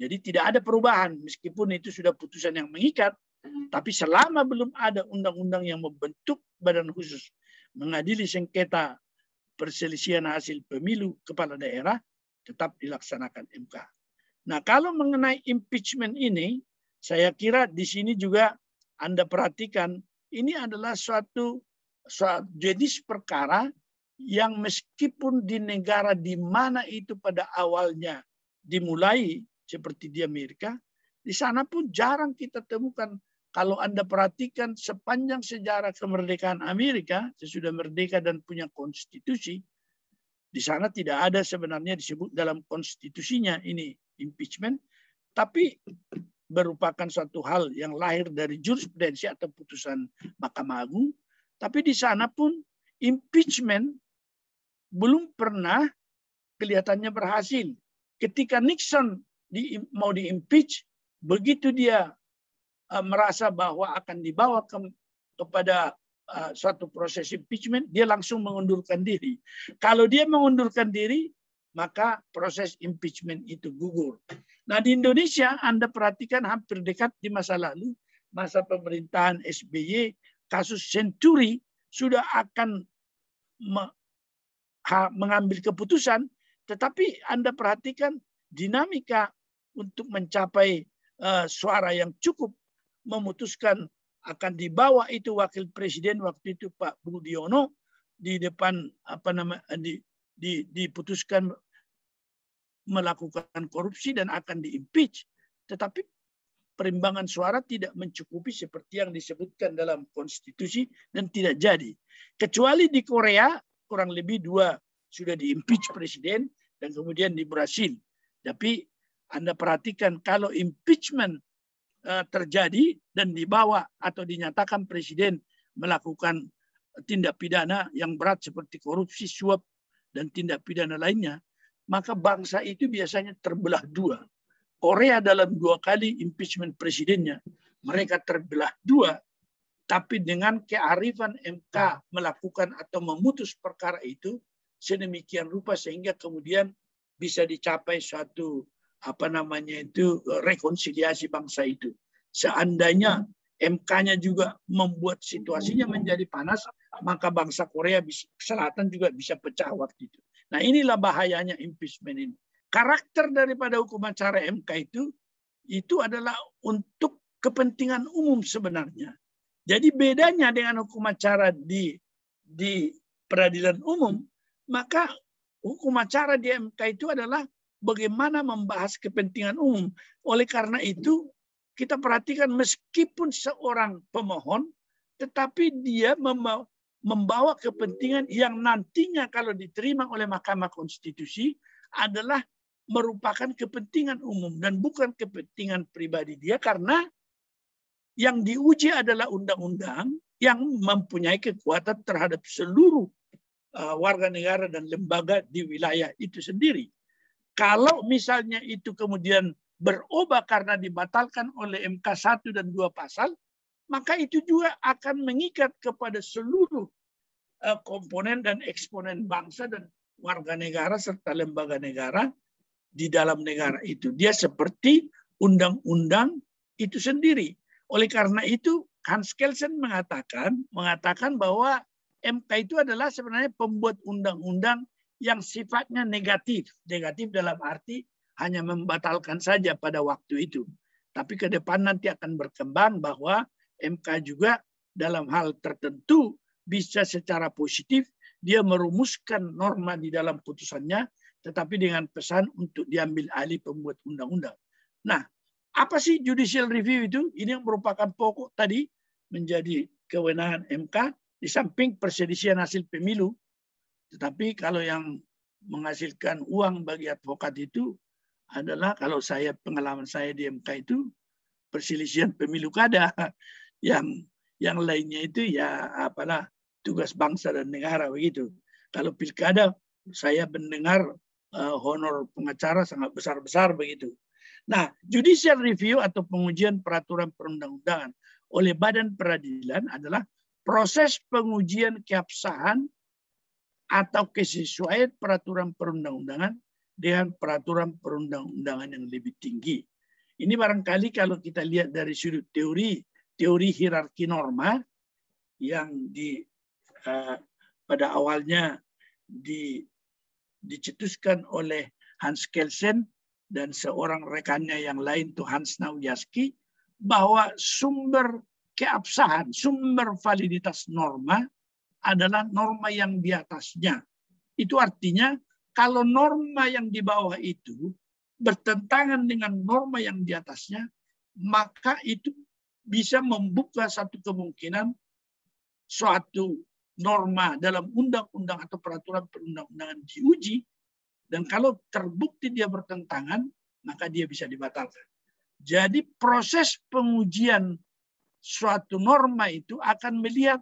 Jadi tidak ada perubahan, meskipun itu sudah putusan yang mengikat. Tapi selama belum ada undang-undang yang membentuk badan khusus mengadili sengketa perselisihan hasil pemilu kepala daerah, tetap dilaksanakan MK. Nah, kalau mengenai impeachment ini, saya kira di sini juga Anda perhatikan, ini adalah suatu jenis perkara yang meskipun di negara di mana itu pada awalnya dimulai seperti di Amerika, di sana pun jarang kita temukan. Kalau Anda perhatikan sepanjang sejarah kemerdekaan Amerika, sesudah merdeka dan punya konstitusi, di sana tidak ada sebenarnya disebut dalam konstitusinya ini impeachment, tapi merupakan suatu hal yang lahir dari jurisprudensi atau putusan Mahkamah Agung. Tapi di sana pun impeachment belum pernah kelihatannya berhasil. Ketika Nixon mau di-impeach, begitu dia merasa bahwa akan dibawa kepada suatu proses impeachment, dia langsung mengundurkan diri. Kalau dia mengundurkan diri, maka proses impeachment itu gugur. Nah, di Indonesia Anda perhatikan hampir dekat di masa lalu, masa pemerintahan SBY, kasus Senturi sudah akan mengambil keputusan, tetapi Anda perhatikan dinamika untuk mencapai suara yang cukup memutuskan akan dibawa itu wakil presiden waktu itu Pak Budiono di depan diputuskan melakukan korupsi dan akan diimpeach, tetapi perimbangan suara tidak mencukupi seperti yang disebutkan dalam konstitusi dan tidak jadi. Kecuali di Korea kurang lebih 2 sudah diimpeach presiden dan kemudian di Brasil. Tapi Anda perhatikan kalau impeachment terjadi dan dibawa atau dinyatakan presiden melakukan tindak pidana yang berat seperti korupsi, suap, dan tindak pidana lainnya, maka bangsa itu biasanya terbelah 2. Korea dalam 2 kali impeachment presidennya, mereka terbelah 2, tapi dengan kearifan MK melakukan atau memutus perkara itu sedemikian rupa sehingga kemudian bisa dicapai suatu rekonsiliasi bangsa itu. Seandainya MK-nya juga membuat situasinya menjadi panas, maka bangsa Korea Selatan juga bisa pecah waktu itu. Nah, inilah bahayanya impeachment ini. Karakter daripada hukum acara MK itu adalah untuk kepentingan umum sebenarnya. Jadi bedanya dengan hukum acara di peradilan umum, maka hukum acara di MK itu adalah bagaimana membahas kepentingan umum. Oleh karena itu, kita perhatikan meskipun seorang pemohon, tetapi dia membawa kepentingan yang nantinya kalau diterima oleh Mahkamah Konstitusi adalah merupakan kepentingan umum dan bukan kepentingan pribadi dia, karena yang diuji adalah undang-undang yang mempunyai kekuatan terhadap seluruh warga negara dan lembaga di wilayah itu sendiri. Kalau misalnya itu kemudian berubah karena dibatalkan oleh MK 1 dan 2 pasal, maka itu juga akan mengikat kepada seluruh komponen dan eksponen bangsa dan warga negara serta lembaga negara di dalam negara itu. Dia seperti undang-undang itu sendiri. Oleh karena itu, Hans Kelsen mengatakan bahwa MK itu adalah sebenarnya pembuat undang-undang yang sifatnya negatif. Negatif dalam arti hanya membatalkan saja pada waktu itu. Tapi ke depan nanti akan berkembang bahwa MK juga dalam hal tertentu bisa secara positif dia merumuskan norma di dalam putusannya, tetapi dengan pesan untuk diambil alih pembuat undang-undang. Nah, apa sih judicial review itu? Ini yang merupakan pokok tadi menjadi kewenangan MK di samping perselisihan hasil pemilu. Tetapi kalau yang menghasilkan uang bagi advokat itu adalah, kalau saya pengalaman saya di MK itu perselisihan pemilu kada. Yang lainnya itu ya apalah tugas bangsa dan negara begitu. Kalau pilkada saya mendengar honor pengacara sangat besar-besar begitu. Nah, judicial review atau pengujian peraturan perundang-undangan oleh badan peradilan adalah proses pengujian keabsahan atau kesesuaian peraturan perundang-undangan dengan peraturan perundang-undangan yang lebih tinggi. Ini barangkali kalau kita lihat dari sudut teori hierarki norma yang pada awalnya dicetuskan oleh Hans Kelsen dan seorang rekannya yang lain tuh Hans Nawiaski, bahwa sumber keabsahan, sumber validitas norma adalah norma yang di atasnya. Itu artinya kalau norma yang di bawah itu bertentangan dengan norma yang di atasnya, maka itu bisa membuka satu kemungkinan suatu norma dalam undang-undang atau peraturan perundang-undangan diuji, dan kalau terbukti dia bertentangan, maka dia bisa dibatalkan. Jadi proses pengujian suatu norma itu akan melihat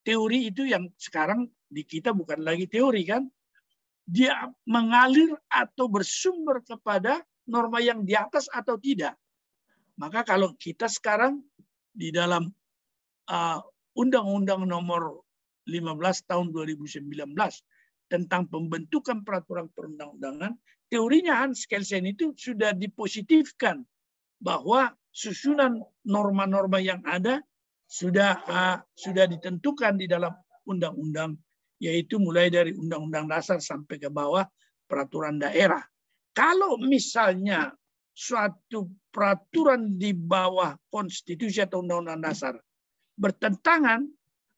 teori itu yang sekarang di kita bukan lagi teori kan, dia mengalir atau bersumber kepada norma yang di atas atau tidak. Maka kalau kita sekarang di dalam Undang-Undang Nomor 15 tahun 2019 tentang pembentukan peraturan perundang-undangan, teorinya Hans Kelsen itu sudah dipositifkan bahwa susunan norma-norma yang ada sudah ditentukan di dalam undang-undang, yaitu mulai dari Undang-Undang Dasar sampai ke bawah peraturan daerah. Kalau misalnya suatu peraturan di bawah konstitusi atau undang-undang dasar bertentangan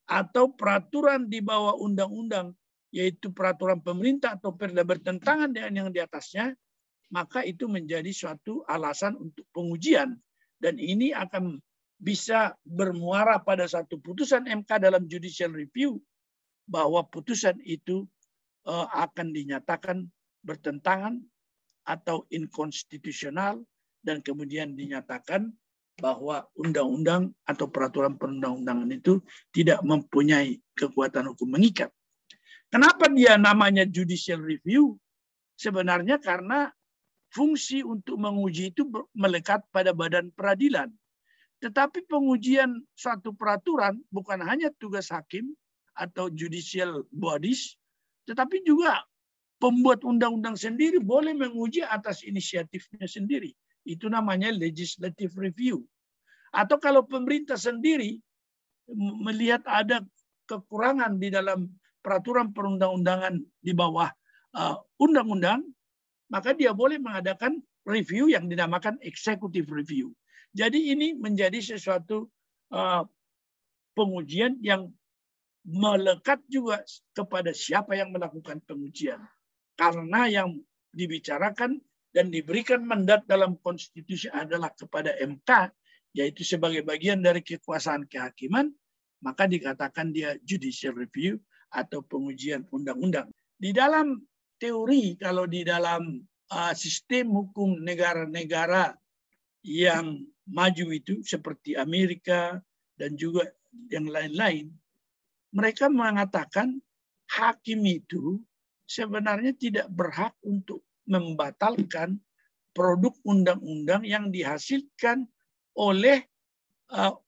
atau peraturan di bawah undang-undang yaitu peraturan pemerintah atau perda bertentangan dengan yang di atasnya, maka itu menjadi suatu alasan untuk pengujian, dan ini akan bisa bermuara pada satu putusan MK dalam judicial review bahwa putusan itu akan dinyatakan bertentangan atau inkonstitusional, dan kemudian dinyatakan bahwa undang-undang atau peraturan perundang-undangan itu tidak mempunyai kekuatan hukum mengikat. Kenapa dia namanya judicial review? Sebenarnya karena fungsi untuk menguji itu melekat pada badan peradilan. Tetapi pengujian suatu peraturan bukan hanya tugas hakim atau judicial bodies, tetapi juga pembuat undang-undang sendiri boleh menguji atas inisiatifnya sendiri. Itu namanya legislative review. Atau kalau pemerintah sendiri melihat ada kekurangan di dalam peraturan perundang-undangan di bawah undang-undang, maka dia boleh mengadakan review yang dinamakan executive review. Jadi ini menjadi sesuatu pengujian yang melekat juga kepada siapa yang melakukan pengujian. Karena yang dibicarakan dan diberikan mandat dalam konstitusi adalah kepada MK, yaitu sebagai bagian dari kekuasaan kehakiman, maka dikatakan dia judicial review atau pengujian undang-undang. Di dalam teori, kalau di dalam sistem hukum negara-negara yang maju itu seperti Amerika dan juga yang lain-lain, mereka mengatakan hakim itu sebenarnya tidak berhak untuk membatalkan produk undang-undang yang dihasilkan oleh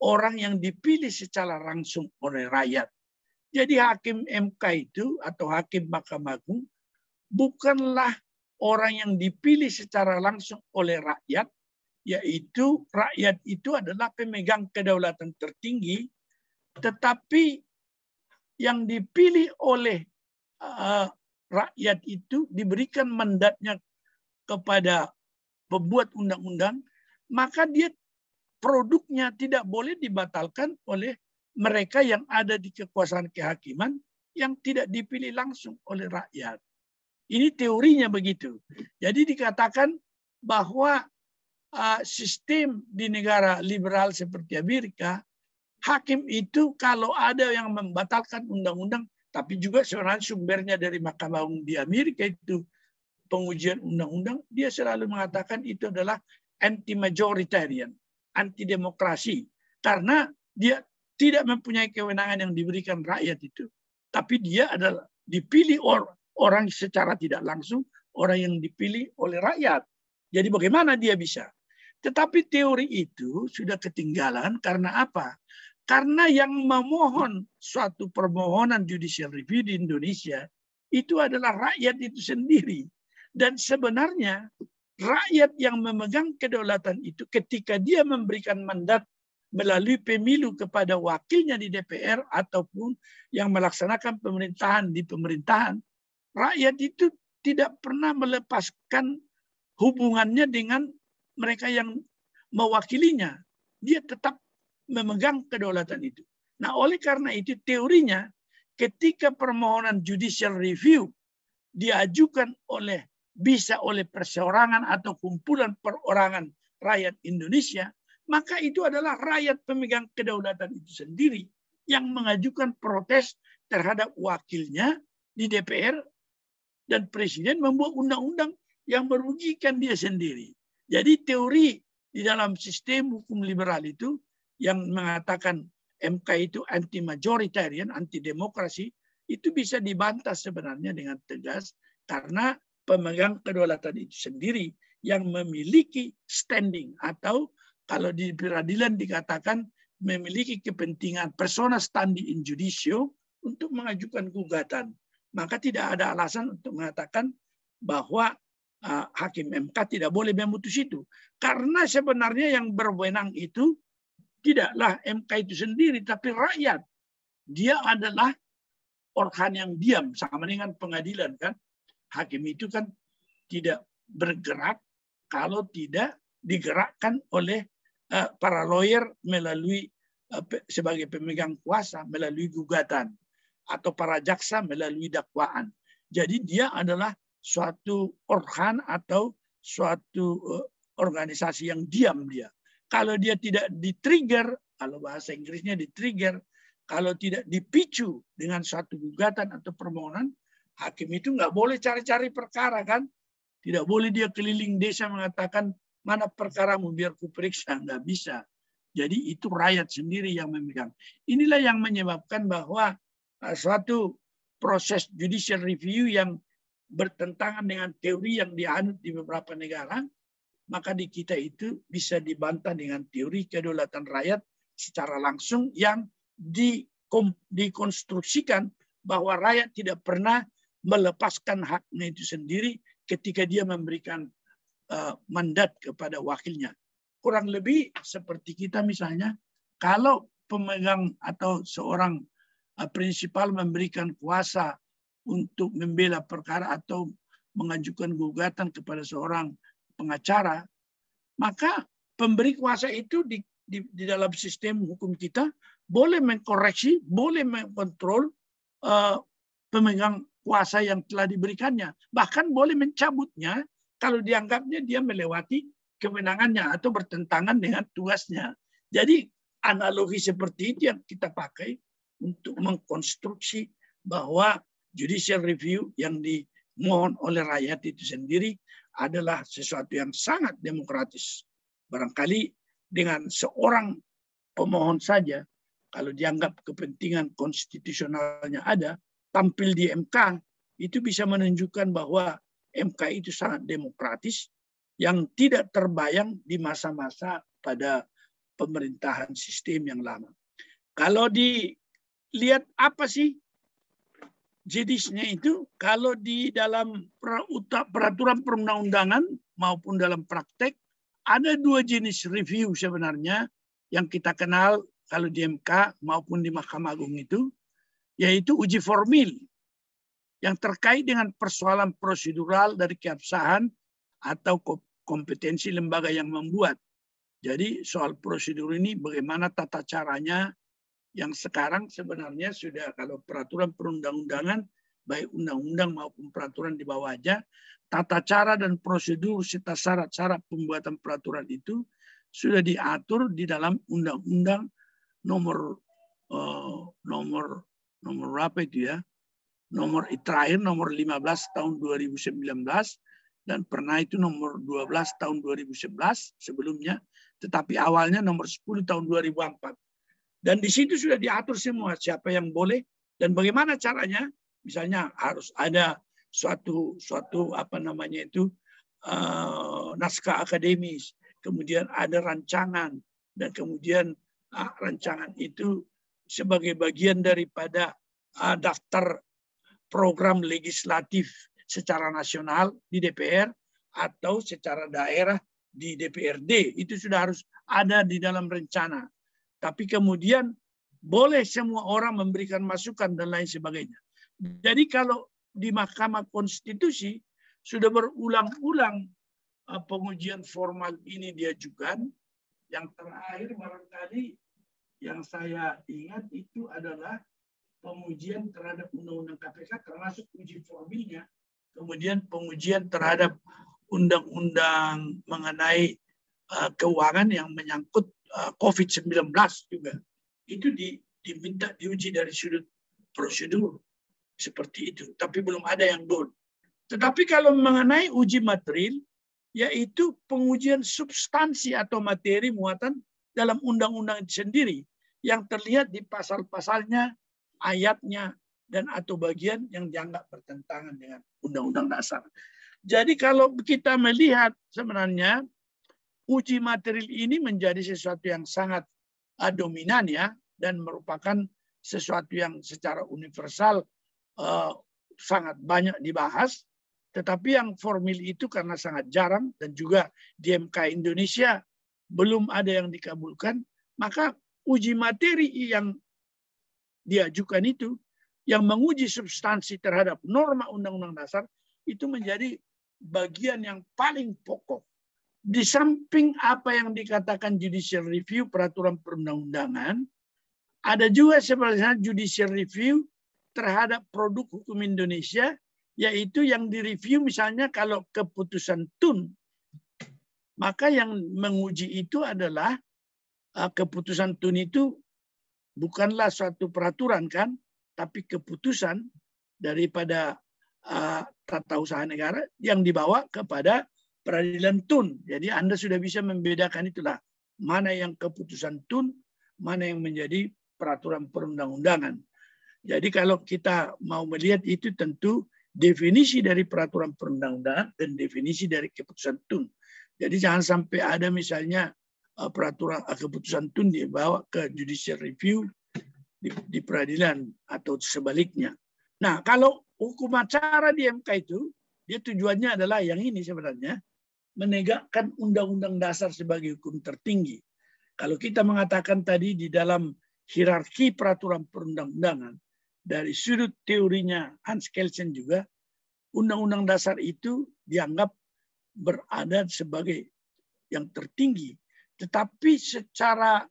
orang yang dipilih secara langsung oleh rakyat. Jadi hakim MK itu atau hakim Mahkamah Agung bukanlah orang yang dipilih secara langsung oleh rakyat, yaitu rakyat itu adalah pemegang kedaulatan tertinggi, tetapi yang dipilih oleh rakyat itu diberikan mandatnya kepada pembuat undang-undang, maka dia produknya tidak boleh dibatalkan oleh mereka yang ada di kekuasaan kehakiman yang tidak dipilih langsung oleh rakyat. Ini teorinya begitu. Jadi dikatakan bahwa sistem di negara liberal seperti Amerika, hakim itu kalau ada yang membatalkan undang-undang, tapi juga sebenarnya sumbernya dari Mahkamah Agung di Amerika itu pengujian undang-undang, dia selalu mengatakan itu adalah anti-majoritarian, anti-demokrasi. Karena dia tidak mempunyai kewenangan yang diberikan rakyat itu. Tapi dia adalah dipilih orang secara tidak langsung, orang yang dipilih oleh rakyat. Jadi bagaimana dia bisa? Tetapi teori itu sudah ketinggalan karena apa? Karena yang memohon suatu permohonan judicial review di Indonesia itu adalah rakyat itu sendiri. Dan sebenarnya rakyat yang memegang kedaulatan itu ketika dia memberikan mandat melalui pemilu kepada wakilnya di DPR ataupun yang melaksanakan pemerintahan di pemerintahan, rakyat itu tidak pernah melepaskan hubungannya dengan mereka yang mewakilinya. Dia tetap memegang kedaulatan itu. Nah, oleh karena itu teorinya ketika permohonan judicial review diajukan bisa oleh perseorangan atau kumpulan perorangan rakyat Indonesia, maka itu adalah rakyat pemegang kedaulatan itu sendiri yang mengajukan protes terhadap wakilnya di DPR, dan presiden membuat undang-undang yang merugikan dia sendiri. Jadi teori di dalam sistem hukum liberal itu yang mengatakan MK itu anti-majoritarian, anti-demokrasi, itu bisa dibantah sebenarnya dengan tegas karena pemegang kedaulatan itu sendiri yang memiliki standing, atau kalau di peradilan dikatakan memiliki kepentingan persona standi in judicio untuk mengajukan gugatan. Maka tidak ada alasan untuk mengatakan bahwa hakim MK tidak boleh memutus itu. Karena sebenarnya yang berwenang itu tidaklah MK itu sendiri, tapi rakyat. Dia adalah organ yang diam, sama dengan pengadilan kan. Hakim itu kan tidak bergerak kalau tidak digerakkan oleh para lawyer melalui sebagai pemegang kuasa melalui gugatan, atau para jaksa melalui dakwaan. Jadi dia adalah suatu organ atau suatu organisasi yang diam dia. Kalau dia tidak di-trigger, kalau bahasa Inggrisnya di-trigger, kalau tidak dipicu dengan suatu gugatan atau permohonan, hakim itu nggak boleh cari-cari perkara kan. Tidak boleh dia keliling desa mengatakan mana perkaramu biar kuperiksa. Nggak bisa. Jadi itu rakyat sendiri yang memegang. Inilah yang menyebabkan bahwa suatu proses judicial review yang bertentangan dengan teori yang dianut di beberapa negara, maka di kita itu bisa dibantah dengan teori kedaulatan rakyat secara langsung yang dikonstruksikan bahwa rakyat tidak pernah melepaskan haknya itu sendiri ketika dia memberikan mandat kepada wakilnya. Kurang lebih seperti kita misalnya, kalau pemegang atau seorang prinsipal memberikan kuasa untuk membela perkara atau mengajukan gugatan kepada seorang pengacara, maka pemberi kuasa itu di dalam sistem hukum kita boleh mengkoreksi, boleh mengkontrol pemegang kuasa yang telah diberikannya. Bahkan boleh mencabutnya kalau dianggapnya dia melewati kewenangannya atau bertentangan dengan tugasnya. Jadi analogi seperti itu yang kita pakai untuk mengkonstruksi bahwa judicial review yang dimohon oleh rakyat itu sendiri adalah sesuatu yang sangat demokratis. Barangkali dengan seorang pemohon saja, kalau dianggap kepentingan konstitusionalnya ada, tampil di MK, itu bisa menunjukkan bahwa MK itu sangat demokratis yang tidak terbayang di masa-masa pada pemerintahan sistem yang lama. Kalau dilihat apa sih jenisnya itu, kalau di dalam peraturan perundang-undangan maupun dalam praktek, ada dua jenis review sebenarnya yang kita kenal kalau di MK maupun di Mahkamah Agung itu, yaitu uji formil yang terkait dengan persoalan prosedural dari keabsahan atau kompetensi lembaga yang membuat. Jadi soal prosedur ini bagaimana tata caranya yang sekarang sebenarnya sudah kalau peraturan perundang-undangan baik undang-undang maupun peraturan di bawahnya, tata cara dan prosedur serta syarat-syarat pembuatan peraturan itu sudah diatur di dalam undang-undang nomor berapa itu ya? Nomor terakhir nomor 15 tahun 2019 dan pernah itu nomor 12 tahun 2011 sebelumnya, tetapi awalnya nomor 10 tahun 2004. Dan di situ sudah diatur semua siapa yang boleh dan bagaimana caranya. Misalnya harus ada suatu apa namanya itu naskah akademis, kemudian ada rancangan dan kemudian rancangan itu sebagai bagian daripada daftar program legislatif secara nasional di DPR atau secara daerah di DPRD. Itu sudah harus ada di dalam rencana. Tapi kemudian boleh semua orang memberikan masukan dan lain sebagainya. Jadi kalau di Mahkamah Konstitusi sudah berulang-ulang pengujian formal ini diajukan. Yang terakhir barangkali yang saya ingat itu adalah pengujian terhadap Undang-Undang KPK termasuk uji formilnya. Kemudian pengujian terhadap undang-undang mengenai keuangan yang menyangkut COVID-19 juga. Itu diminta diuji dari sudut prosedur. Seperti itu. Tapi belum ada yang gold. Tetapi kalau mengenai uji material, yaitu pengujian substansi atau materi muatan dalam undang-undang itu sendiri. Yang terlihat di pasal-pasalnya, ayatnya, dan atau bagian yang dianggap bertentangan dengan undang-undang dasar. Jadi kalau kita melihat sebenarnya, uji material ini menjadi sesuatu yang sangat dominan ya, dan merupakan sesuatu yang secara universal sangat banyak dibahas, tetapi yang formil itu karena sangat jarang dan juga di MK Indonesia belum ada yang dikabulkan, maka uji materi yang diajukan itu yang menguji substansi terhadap norma Undang-Undang Dasar itu menjadi bagian yang paling pokok. Di samping apa yang dikatakan judicial review peraturan perundang-undangan, ada juga sebenarnya judicial review terhadap produk hukum Indonesia, yaitu yang direview misalnya kalau keputusan TUN, maka yang menguji itu adalah keputusan TUN itu bukanlah suatu peraturan kan, tapi keputusan daripada tata usaha negara yang dibawa kepada peradilan TUN. Jadi Anda sudah bisa membedakan itulah mana yang keputusan TUN, mana yang menjadi peraturan perundang-undangan. Jadi kalau kita mau melihat itu tentu definisi dari peraturan perundang-undangan dan definisi dari keputusan TUN. Jadi jangan sampai ada misalnya peraturan keputusan TUN dibawa ke judicial review di peradilan atau sebaliknya. Nah, kalau hukum acara di MK itu dia tujuannya adalah yang ini sebenarnya menegakkan undang-undang dasar sebagai hukum tertinggi. Kalau kita mengatakan tadi di dalam hierarki peraturan perundang-undangan dari sudut teorinya Hans Kelsen juga, undang-undang dasar itu dianggap berada sebagai yang tertinggi. Tetapi secara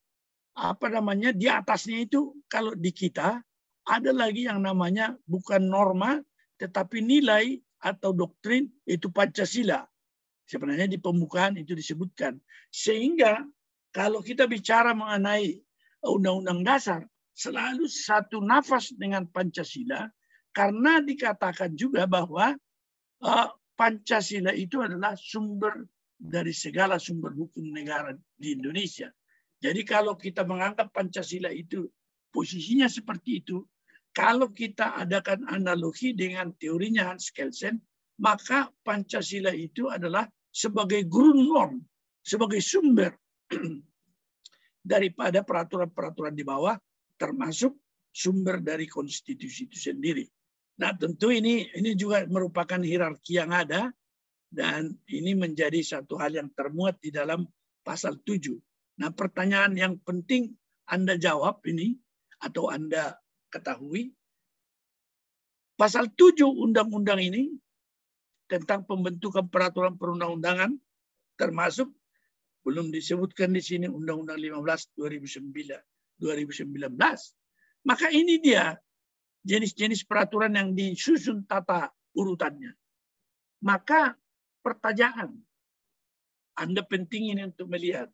di atasnya itu kalau di kita ada lagi yang namanya bukan norma tetapi nilai atau doktrin, itu Pancasila. Sebenarnya di pembukaan itu disebutkan. Sehingga kalau kita bicara mengenai undang-undang dasar selalu satu nafas dengan Pancasila, karena dikatakan juga bahwa Pancasila itu adalah sumber dari segala sumber hukum negara di Indonesia. Jadi kalau kita menganggap Pancasila itu posisinya seperti itu, kalau kita adakan analogi dengan teorinya Hans Kelsen, maka Pancasila itu adalah sebagai grundnorm, sebagai sumber daripada peraturan-peraturan di bawah, termasuk sumber dari konstitusi itu sendiri. Nah, tentu ini juga merupakan hierarki yang ada dan ini menjadi satu hal yang termuat di dalam pasal 7. Nah, pertanyaan yang penting Anda jawab ini atau Anda ketahui, pasal 7 undang-undang ini tentang pembentukan peraturan perundang-undangan, termasuk belum disebutkan di sini Undang-Undang 15 2019. Maka ini dia jenis-jenis peraturan yang disusun tata urutannya. Maka pertanyaan, Anda penting ini untuk melihat.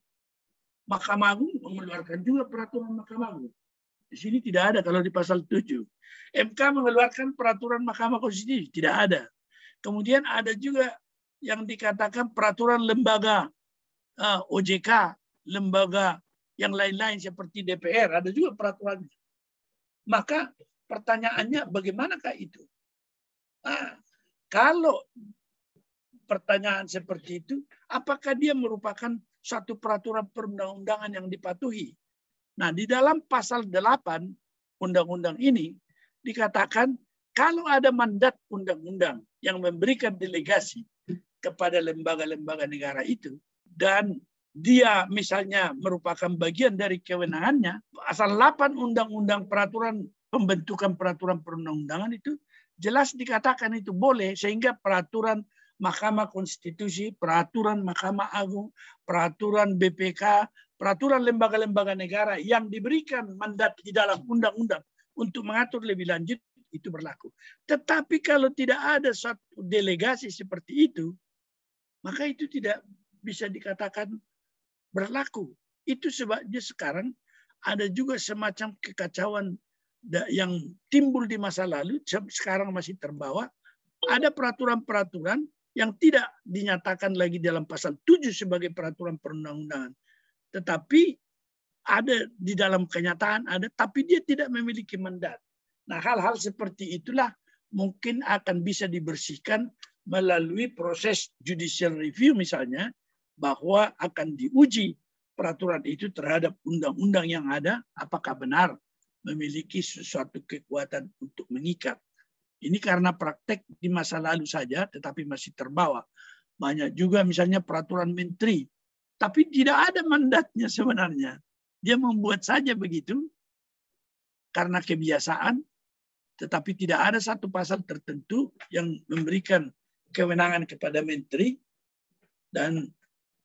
Mahkamah Agung mengeluarkan juga peraturan Mahkamah Agung. Di sini tidak ada kalau di pasal 7. MK mengeluarkan peraturan Mahkamah Konstitusi, tidak ada. Kemudian ada juga yang dikatakan peraturan lembaga OJK, lembaga yang lain-lain seperti DPR, ada juga peraturannya. Maka pertanyaannya bagaimanakah itu? Kalau pertanyaan seperti itu, apakah dia merupakan satu peraturan perundang-undangan yang dipatuhi? Nah, di dalam pasal 8 undang-undang ini dikatakan kalau ada mandat undang-undang yang memberikan delegasi kepada lembaga-lembaga negara itu dan dia misalnya merupakan bagian dari kewenangannya, pasal 8 undang-undang peraturan pembentukan peraturan perundang-undangan itu jelas dikatakan itu boleh, sehingga peraturan Mahkamah Konstitusi, peraturan Mahkamah Agung, peraturan BPK, peraturan lembaga-lembaga negara yang diberikan mandat di dalam undang-undang untuk mengatur lebih lanjut itu berlaku. Tetapi kalau tidak ada satu delegasi seperti itu, maka itu tidak bisa dikatakan berlaku. Itu sebabnya sekarang ada juga semacam kekacauan yang timbul di masa lalu, sekarang masih terbawa. Ada peraturan-peraturan yang tidak dinyatakan lagi dalam pasal 7 sebagai peraturan perundang-undangan. Tetapi ada di dalam kenyataan ada, tapi dia tidak memiliki mandat. Nah, hal-hal seperti itulah mungkin akan bisa dibersihkan melalui proses judicial review misalnya, bahwa akan diuji peraturan itu terhadap undang-undang yang ada, apakah benar memiliki sesuatu kekuatan untuk mengikat. Ini karena praktek di masa lalu saja, tetapi masih terbawa. Banyak juga misalnya peraturan menteri, tapi tidak ada mandatnya sebenarnya. Dia membuat saja begitu karena kebiasaan, tetapi tidak ada satu pasal tertentu yang memberikan kewenangan kepada menteri dan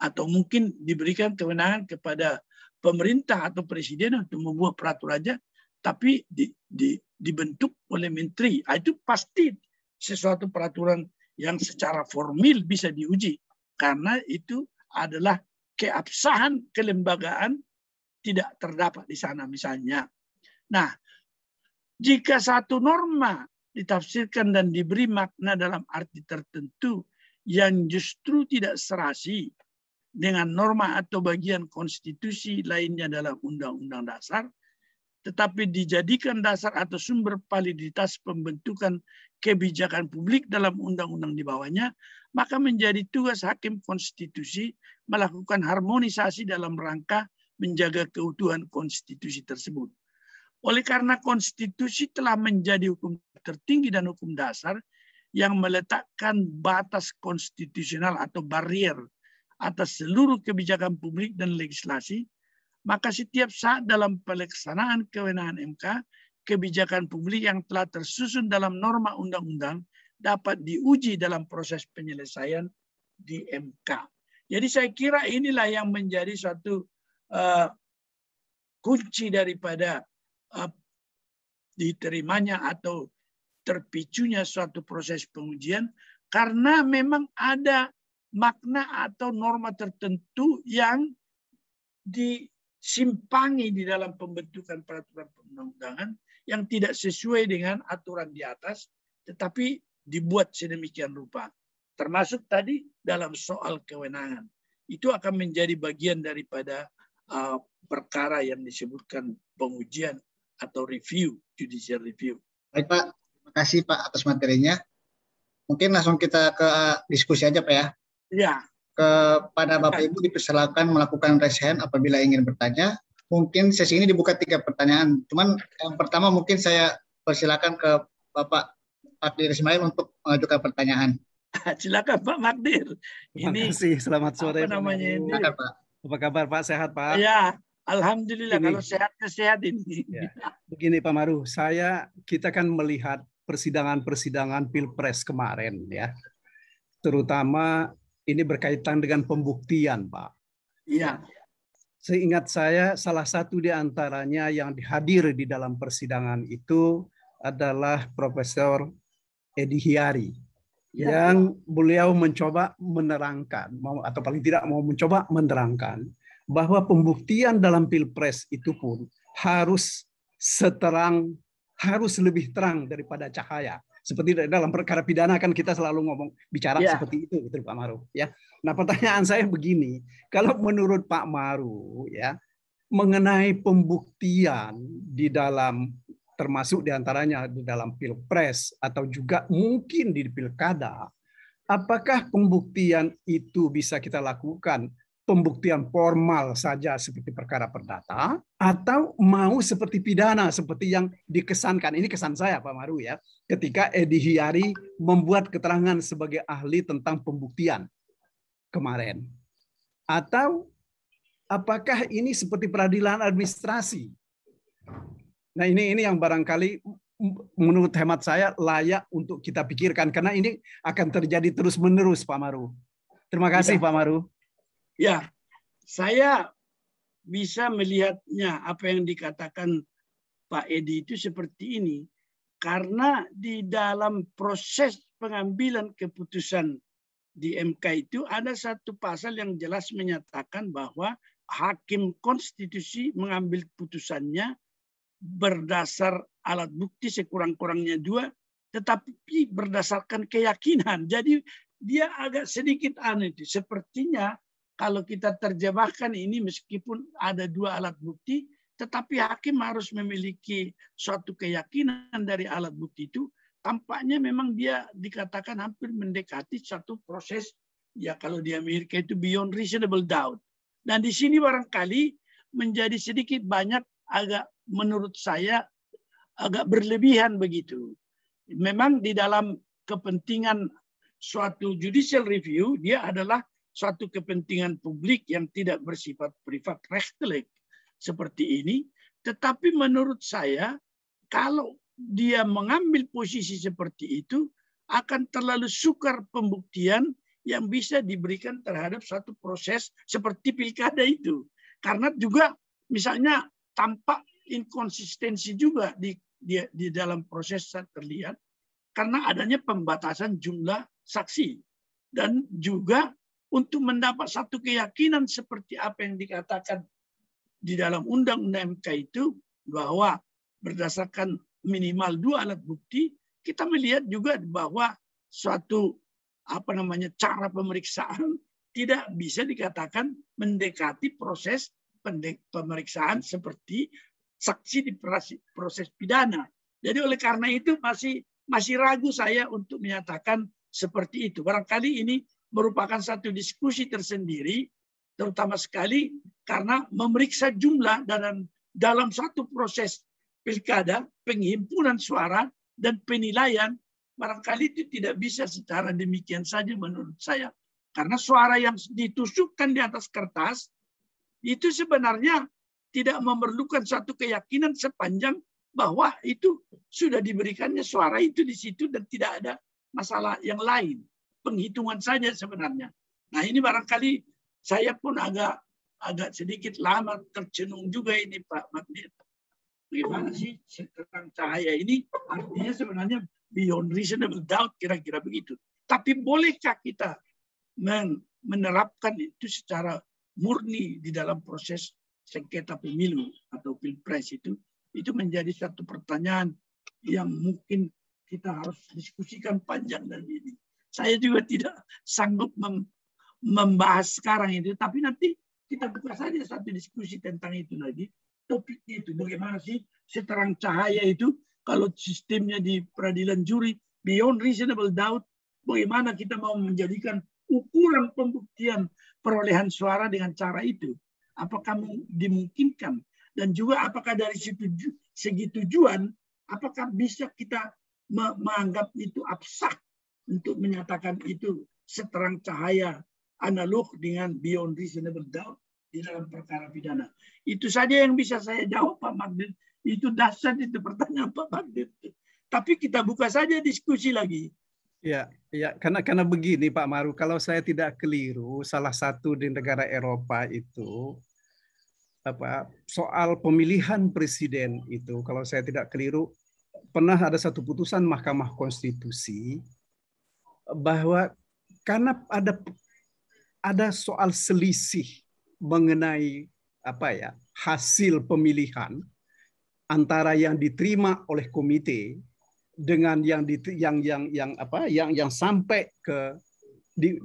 atau mungkin diberikan kewenangan kepada pemerintah atau presiden untuk membuat peraturannya, tapi dibentuk oleh menteri. Itu pasti sesuatu peraturan yang secara formil bisa diuji, karena itu adalah keabsahan kelembagaan tidak terdapat di sana misalnya. Nah, jika satu norma ditafsirkan dan diberi makna dalam arti tertentu yang justru tidak serasi dengan norma atau bagian konstitusi lainnya dalam Undang-Undang Dasar, tetapi dijadikan dasar atau sumber validitas pembentukan kebijakan publik dalam undang-undang di bawahnya, maka menjadi tugas hakim konstitusi melakukan harmonisasi dalam rangka menjaga keutuhan konstitusi tersebut. Oleh karena konstitusi telah menjadi hukum tertinggi dan hukum dasar yang meletakkan batas konstitusional atau barrier atas seluruh kebijakan publik dan legislasi, maka setiap saat dalam pelaksanaan kewenangan MK, kebijakan publik yang telah tersusun dalam norma undang-undang dapat diuji dalam proses penyelesaian di MK. Jadi saya kira inilah yang menjadi suatu kunci daripada diterimanya atau terpicunya suatu proses pengujian, karena memang ada makna atau norma tertentu yang disimpangi di dalam pembentukan peraturan perundang-undangan yang tidak sesuai dengan aturan di atas, tetapi dibuat sedemikian rupa. Termasuk tadi dalam soal kewenangan. Itu akan menjadi bagian daripada perkara yang disebutkan pengujian atau review, judicial review. Baik Pak, terima kasih Pak atas materinya. Mungkin langsung kita ke diskusi aja Pak ya. Ya. Kepada Bapak Ibu dipersilakan melakukan raise hand apabila ingin bertanya. Mungkin sesi ini dibuka 3 pertanyaan. Cuman yang pertama mungkin saya persilakan ke Bapak Magdir Ismail untuk mengajukan pertanyaan. Silakan Pak Magdir. Terima kasih. Selamat sore. Apa namanya ini? Silakan Pak. Apa kabar Pak? Sehat Pak? Ya, alhamdulillah. Ini, kalau sehat ini. Ya. Begini Pak Maru, kita kan melihat persidangan-persidangan Pilpres kemarin ya. terutama ini berkaitan dengan pembuktian, Pak. Iya. Seingat saya, salah satu di antaranya yang hadir di dalam persidangan itu adalah Profesor Edi Hiari, yang beliau mencoba menerangkan, atau paling tidak mau mencoba menerangkan, bahwa pembuktian dalam Pilpres itu pun harus lebih terang daripada cahaya. Seperti dalam perkara pidana kan kita selalu bicara seperti itu, Pak Maru. Ya. Nah, pertanyaan saya begini, kalau menurut Pak Maru, ya, mengenai pembuktian di dalam, termasuk diantaranya di dalam Pilpres atau juga mungkin di Pilkada, apakah pembuktian itu bisa kita lakukan pembuktian formal saja seperti perkara perdata, atau mau seperti pidana seperti yang dikesankan, ini kesan saya Pak Maru ya, ketika Edi Hiari membuat keterangan sebagai ahli tentang pembuktian kemarin, atau apakah ini seperti peradilan administrasi? Nah ini yang barangkali menurut hemat saya layak untuk kita pikirkan, karena ini akan terjadi terus menerus Pak Maru. Terima kasih Pak Maru. Ya, saya bisa melihatnya apa yang dikatakan Pak Edi itu seperti ini. Karena di dalam proses pengambilan keputusan di MK itu ada satu pasal yang jelas menyatakan bahwa hakim konstitusi mengambil putusannya berdasar alat bukti sekurang-kurangnya 2, tetapi berdasarkan keyakinan. Jadi dia agak sedikit aneh itu. Sepertinya kalau kita terjemahkan ini, meskipun ada 2 alat bukti, tetapi hakim harus memiliki suatu keyakinan dari alat bukti itu. Tampaknya memang dia dikatakan hampir mendekati satu proses, ya kalau di Amerika itu beyond reasonable doubt. Dan di sini barangkali menjadi sedikit banyak agak, menurut saya agak berlebihan begitu. Memang di dalam kepentingan suatu judicial review, dia adalah suatu kepentingan publik yang tidak bersifat privat rechtelijk seperti ini. Tetapi menurut saya, kalau dia mengambil posisi seperti itu, akan terlalu sukar pembuktian yang bisa diberikan terhadap suatu proses seperti pilkada itu. Karena juga misalnya tampak inkonsistensi juga di dalam proses terlihat, karena adanya pembatasan jumlah saksi. Dan juga untuk mendapat satu keyakinan seperti apa yang dikatakan di dalam undang-undang MK itu, bahwa berdasarkan minimal 2 alat bukti, kita melihat juga bahwa suatu cara pemeriksaan tidak bisa dikatakan mendekati proses pemeriksaan seperti saksi di proses pidana. Jadi oleh karena itu masih ragu saya untuk menyatakan seperti itu. Barangkali ini merupakan satu diskusi tersendiri, terutama sekali karena memeriksa jumlah dalam satu proses pilkada, penghimpunan suara dan penilaian, barangkali itu tidak bisa secara demikian saja menurut saya. Karena suara yang ditusukkan di atas kertas itu sebenarnya tidak memerlukan satu keyakinan sepanjang bahwa itu sudah diberikannya suara itu di situ dan tidak ada masalah yang lain. Penghitungan saja sebenarnya. Nah ini barangkali saya pun agak sedikit lama tercenung juga ini Pak Magdir. Bagaimana sih tentang cahaya ini? Artinya sebenarnya beyond reasonable doubt, kira-kira begitu. Tapi bolehkah kita menerapkan itu secara murni di dalam proses sengketa pemilu atau pilpres itu menjadi satu pertanyaan yang mungkin kita harus diskusikan panjang dan ini. Saya juga tidak sanggup membahas sekarang itu, tapi nanti kita buka saja satu diskusi tentang itu lagi. Topiknya itu bagaimana sih seterang cahaya itu kalau sistemnya di peradilan juri beyond reasonable doubt, bagaimana kita mau menjadikan ukuran pembuktian perolehan suara dengan cara itu? Apakah dimungkinkan? Dan juga apakah dari segi tujuan, apakah bisa kita menganggap itu abstrak untuk menyatakan itu seterang cahaya analog dengan beyond reasonable doubt di dalam perkara pidana. Itu saja yang bisa saya jawab Pak Magdir. Itu dasar itu pertanyaan Pak Magdir. Tapi kita buka saja diskusi lagi. Ya, ya, karena begini Pak Maru, kalau saya tidak keliru, salah satu di negara Eropa itu soal pemilihan presiden itu, kalau saya tidak keliru, pernah ada satu putusan Mahkamah Konstitusi bahwa karena ada soal selisih mengenai hasil pemilihan antara yang diterima oleh komite dengan yang sampai ke di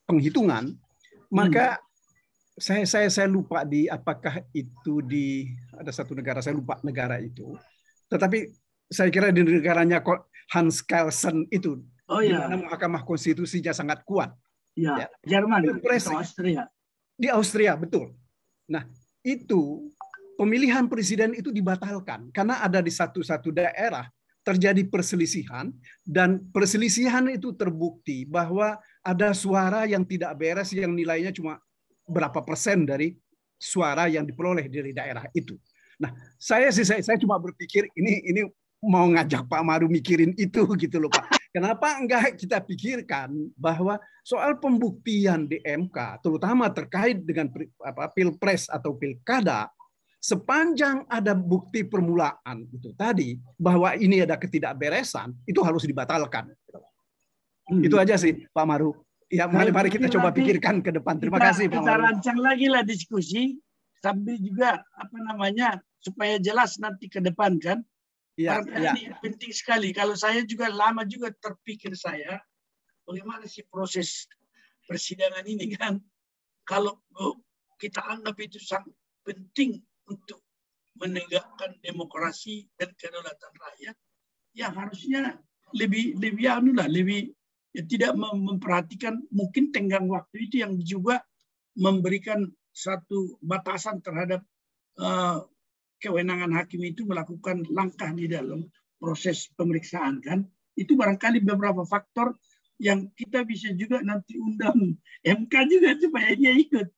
penghitungan, maka saya lupa di apakah itu di ada satu negara, saya lupa negara itu, tetapi saya kira di negaranya Hans Kelsen itu, di mana Mahkamah Konstitusinya sangat kuat. Ya, Jerman atau Austria. Di Austria, betul. Nah, itu pemilihan presiden itu dibatalkan karena ada di satu daerah terjadi perselisihan, dan perselisihan itu terbukti bahwa ada suara yang tidak beres yang nilainya cuma berapa persen dari suara yang diperoleh dari daerah itu. Nah, saya cuma berpikir ini mau ngajak Pak Maru mikirin itu gitu loh Pak. Kenapa enggak kita pikirkan bahwa soal pembuktian di MK, terutama terkait dengan pilpres atau pilkada, sepanjang ada bukti permulaan itu tadi bahwa ini ada ketidakberesan, itu harus dibatalkan. Itu aja sih Pak Maru. Ya, mari kita coba pikirkan ke depan. Terima kasih Pak Maru. Kita rancang lagi lah diskusi sambil juga supaya jelas nanti ke depan kan. Ya. Ini penting sekali. Kalau saya juga lama juga terpikir saya bagaimana sih proses persidangan ini kan. Kalau kita anggap itu sangat penting untuk menegakkan demokrasi dan kedaulatan rakyat, ya harusnya lebih tidak memperhatikan mungkin tenggang waktu itu yang juga memberikan satu batasan terhadap kewenangan hakim itu melakukan langkah di dalam proses pemeriksaan kan. Itu barangkali beberapa faktor yang kita bisa juga nanti undang MK juga supaya dia ikut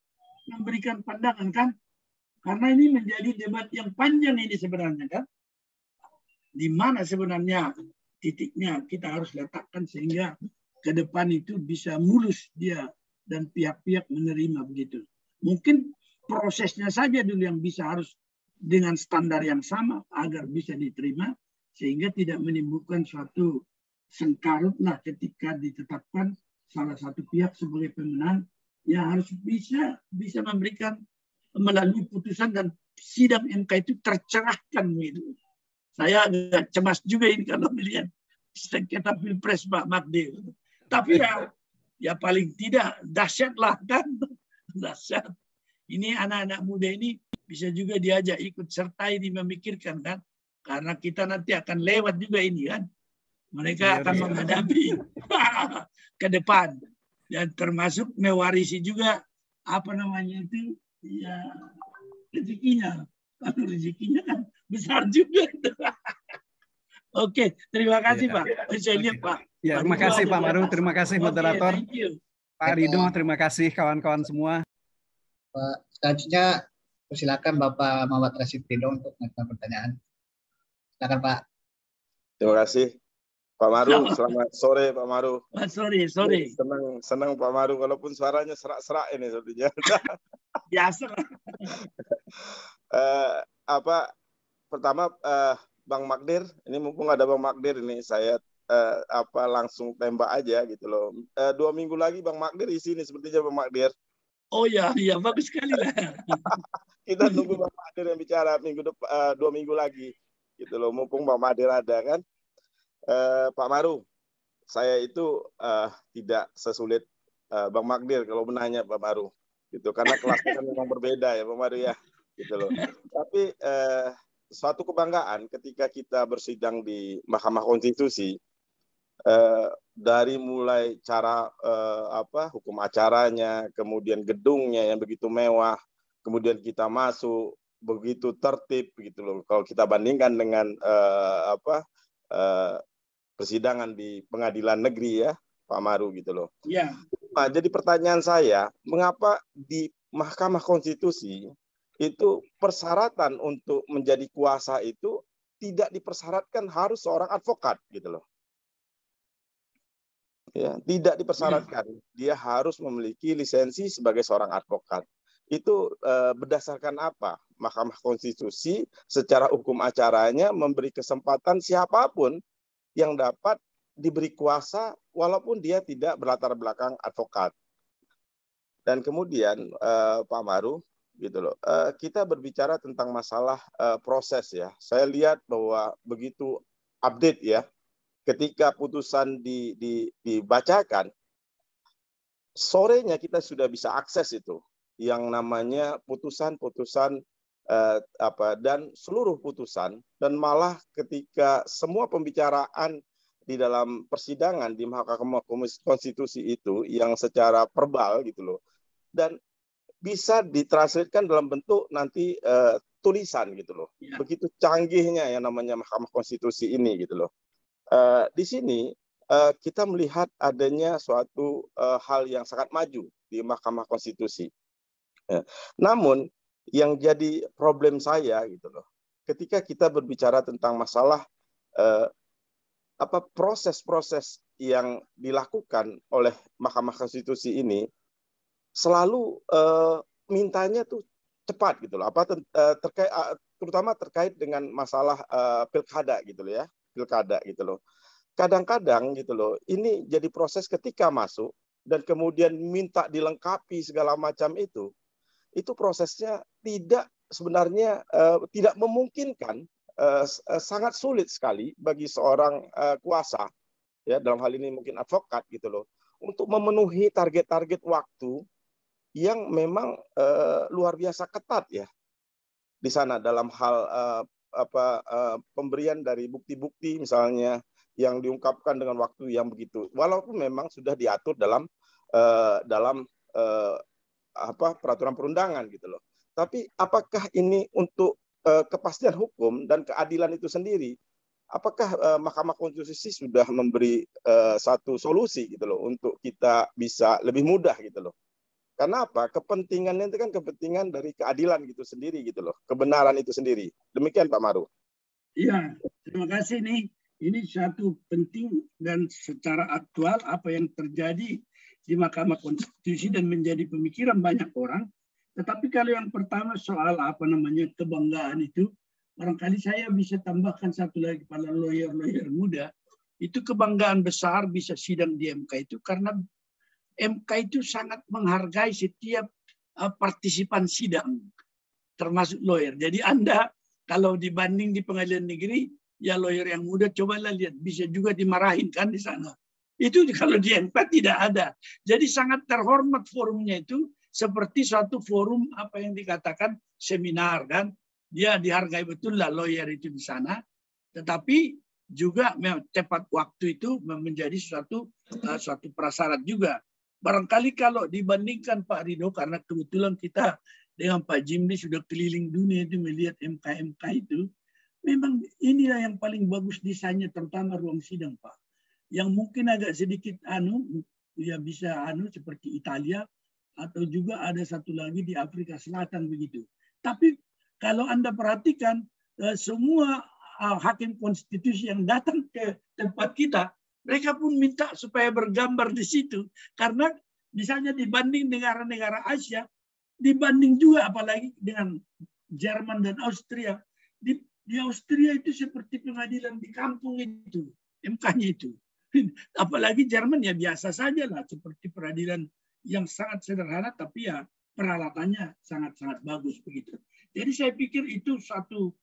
memberikan pandangan kan. Karena ini menjadi debat yang panjang ini sebenarnya kan. Di mana sebenarnya titiknya kita harus letakkan sehingga ke depan itu bisa mulus dia dan pihak-pihak menerima begitu. Mungkin prosesnya saja dulu yang bisa harus dengan standar yang sama agar bisa diterima sehingga tidak menimbulkan suatu sengkarut lah ketika ditetapkan salah satu pihak sebagai pemenang, ya harus bisa memberikan melalui putusan dan sidang MK itu tercerahkan gitu. Saya agak cemas juga ini kalau melihat sengketa pilpres Pak Magdir. Tapi ya paling tidak dahsyat lah kan, dahsyat. Ini anak-anak muda ini bisa juga diajak ikut serta ini memikirkan kan, karena kita nanti akan lewat juga ini kan. Mereka akan menghadapi ke depan dan termasuk mewarisi juga ya rezekinya. Kalau rezekinya kan besar juga. Oke, terima kasih Pak. Saya lihat Pak. Ya, terima kasih Pak Maru, terima kasih moderator. Pak Rido, terima kasih kawan-kawan semua. Pak, selanjutnya persilakan Bapak Muhammad Rashid Ridho untuk mengajukan pertanyaan. Silakan Pak. Terima kasih Pak Maru. Selamat sore Pak Maru. Sore. Senang Pak Maru, walaupun suaranya serak-serak ini sepertinya. Biasa. Pertama Bang Magdir, ini mumpung ada Bang Magdir ini, saya langsung tembak aja gitu loh. 2 minggu lagi Bang Magdir di sini sepertinya Bang Magdir. Oh ya, bagus sekali lah. Kita tunggu Bang Magdir yang bicara 2 minggu lagi gitu loh, mumpung Bang Magdir ada kan. Pak Maru, saya itu tidak sesulit Bang Magdir kalau menanya Pak Maru gitu, karena kelasnya kan memang berbeda ya Pak Maru ya gitu loh. Tapi suatu kebanggaan ketika kita bersidang di Mahkamah Konstitusi, dari mulai cara hukum acaranya, kemudian gedungnya yang begitu mewah, kemudian kita masuk begitu tertib gitu loh. Kalau kita bandingkan dengan persidangan di pengadilan negeri ya Pak Maru gitu loh. Ya. Nah, jadi pertanyaan saya, mengapa di Mahkamah Konstitusi itu persyaratan untuk menjadi kuasa itu tidak dipersyaratkan harus seorang advokat gitu loh. Ya, tidak dipersyaratkan dia harus memiliki lisensi sebagai seorang advokat. Itu berdasarkan apa? Mahkamah Konstitusi secara hukum acaranya memberi kesempatan siapapun yang dapat diberi kuasa walaupun dia tidak berlatar belakang advokat. Dan kemudian Pak Maru, gitu loh, kita berbicara tentang masalah proses ya. Saya lihat bahwa begitu update ya, ketika putusan dibacakan, sorenya kita sudah bisa akses itu yang namanya putusan-putusan dan seluruh putusan, dan malah ketika semua pembicaraan di dalam persidangan di Mahkamah Konstitusi itu yang secara verbal gitu loh, dan bisa ditranslatekan dalam bentuk nanti tulisan gitu loh. Ya. Begitu canggihnya yang namanya Mahkamah Konstitusi ini gitu loh. Di sini kita melihat adanya suatu hal yang sangat maju di Mahkamah Konstitusi. Namun yang jadi problem saya gitu loh, ketika kita berbicara tentang masalah proses-proses yang dilakukan oleh Mahkamah Konstitusi ini, selalu mintanya tuh cepat gitu loh. Terutama terkait dengan masalah pilkada gitu loh ya. Pilkada gitu loh. Kadang-kadang gitu loh, ini jadi proses ketika masuk dan kemudian minta dilengkapi segala macam itu prosesnya sebenarnya tidak memungkinkan, sangat sulit sekali bagi seorang kuasa ya, dalam hal ini mungkin advokat gitu loh, untuk memenuhi target-target waktu yang memang luar biasa ketat ya di sana dalam hal pemberian dari bukti-bukti misalnya yang diungkapkan dengan waktu yang begitu, walaupun memang sudah diatur dalam peraturan perundangan gitu loh. Tapi apakah ini untuk kepastian hukum dan keadilan itu sendiri? Apakah Mahkamah Konstitusi sudah memberi satu solusi gitu loh untuk kita bisa lebih mudah gitu loh? Karena apa? Kepentingannya itu kan kepentingan dari keadilan gitu sendiri gitu loh, kebenaran itu sendiri. Demikian Pak Maru. Iya, terima kasih nih. Ini satu penting dan secara aktual apa yang terjadi di Mahkamah Konstitusi dan menjadi pemikiran banyak orang. Tetapi kalau yang pertama soal kebanggaan itu, barangkali saya bisa tambahkan satu lagi pada lawyer-lawyer muda. Itu kebanggaan besar bisa sidang di MK itu karena MK itu sangat menghargai setiap partisipan sidang, termasuk lawyer. Jadi Anda kalau dibanding di pengadilan negeri, ya lawyer yang muda cobalah lihat, bisa juga dimarahin kan di sana. Itu kalau di MK tidak ada. Jadi sangat terhormat forumnya itu seperti suatu forum apa yang dikatakan seminar kan. Dia dihargai betul lah lawyer itu di sana. Tetapi juga tepat waktu itu menjadi suatu prasyarat juga. Barangkali kalau dibandingkan Pak Rido, karena kebetulan kita dengan Pak Jimli sudah keliling dunia itu melihat MK-MK itu, memang inilah yang paling bagus desainnya, terutama ruang sidang Pak. Yang mungkin agak sedikit bisa seperti Italia, atau juga ada satu lagi di Afrika Selatan begitu. Tapi kalau Anda perhatikan, semua hakim konstitusi yang datang ke tempat kita, mereka pun minta supaya bergambar di situ. Karena misalnya dibanding negara-negara Asia, dibanding juga apalagi dengan Jerman dan Austria. Di Austria itu seperti pengadilan di kampung itu, MK-nya itu. Apalagi Jerman ya biasa saja lah, seperti peradilan yang sangat sederhana, tapi ya peralatannya sangat-sangat bagus begitu. Jadi saya pikir itu suatu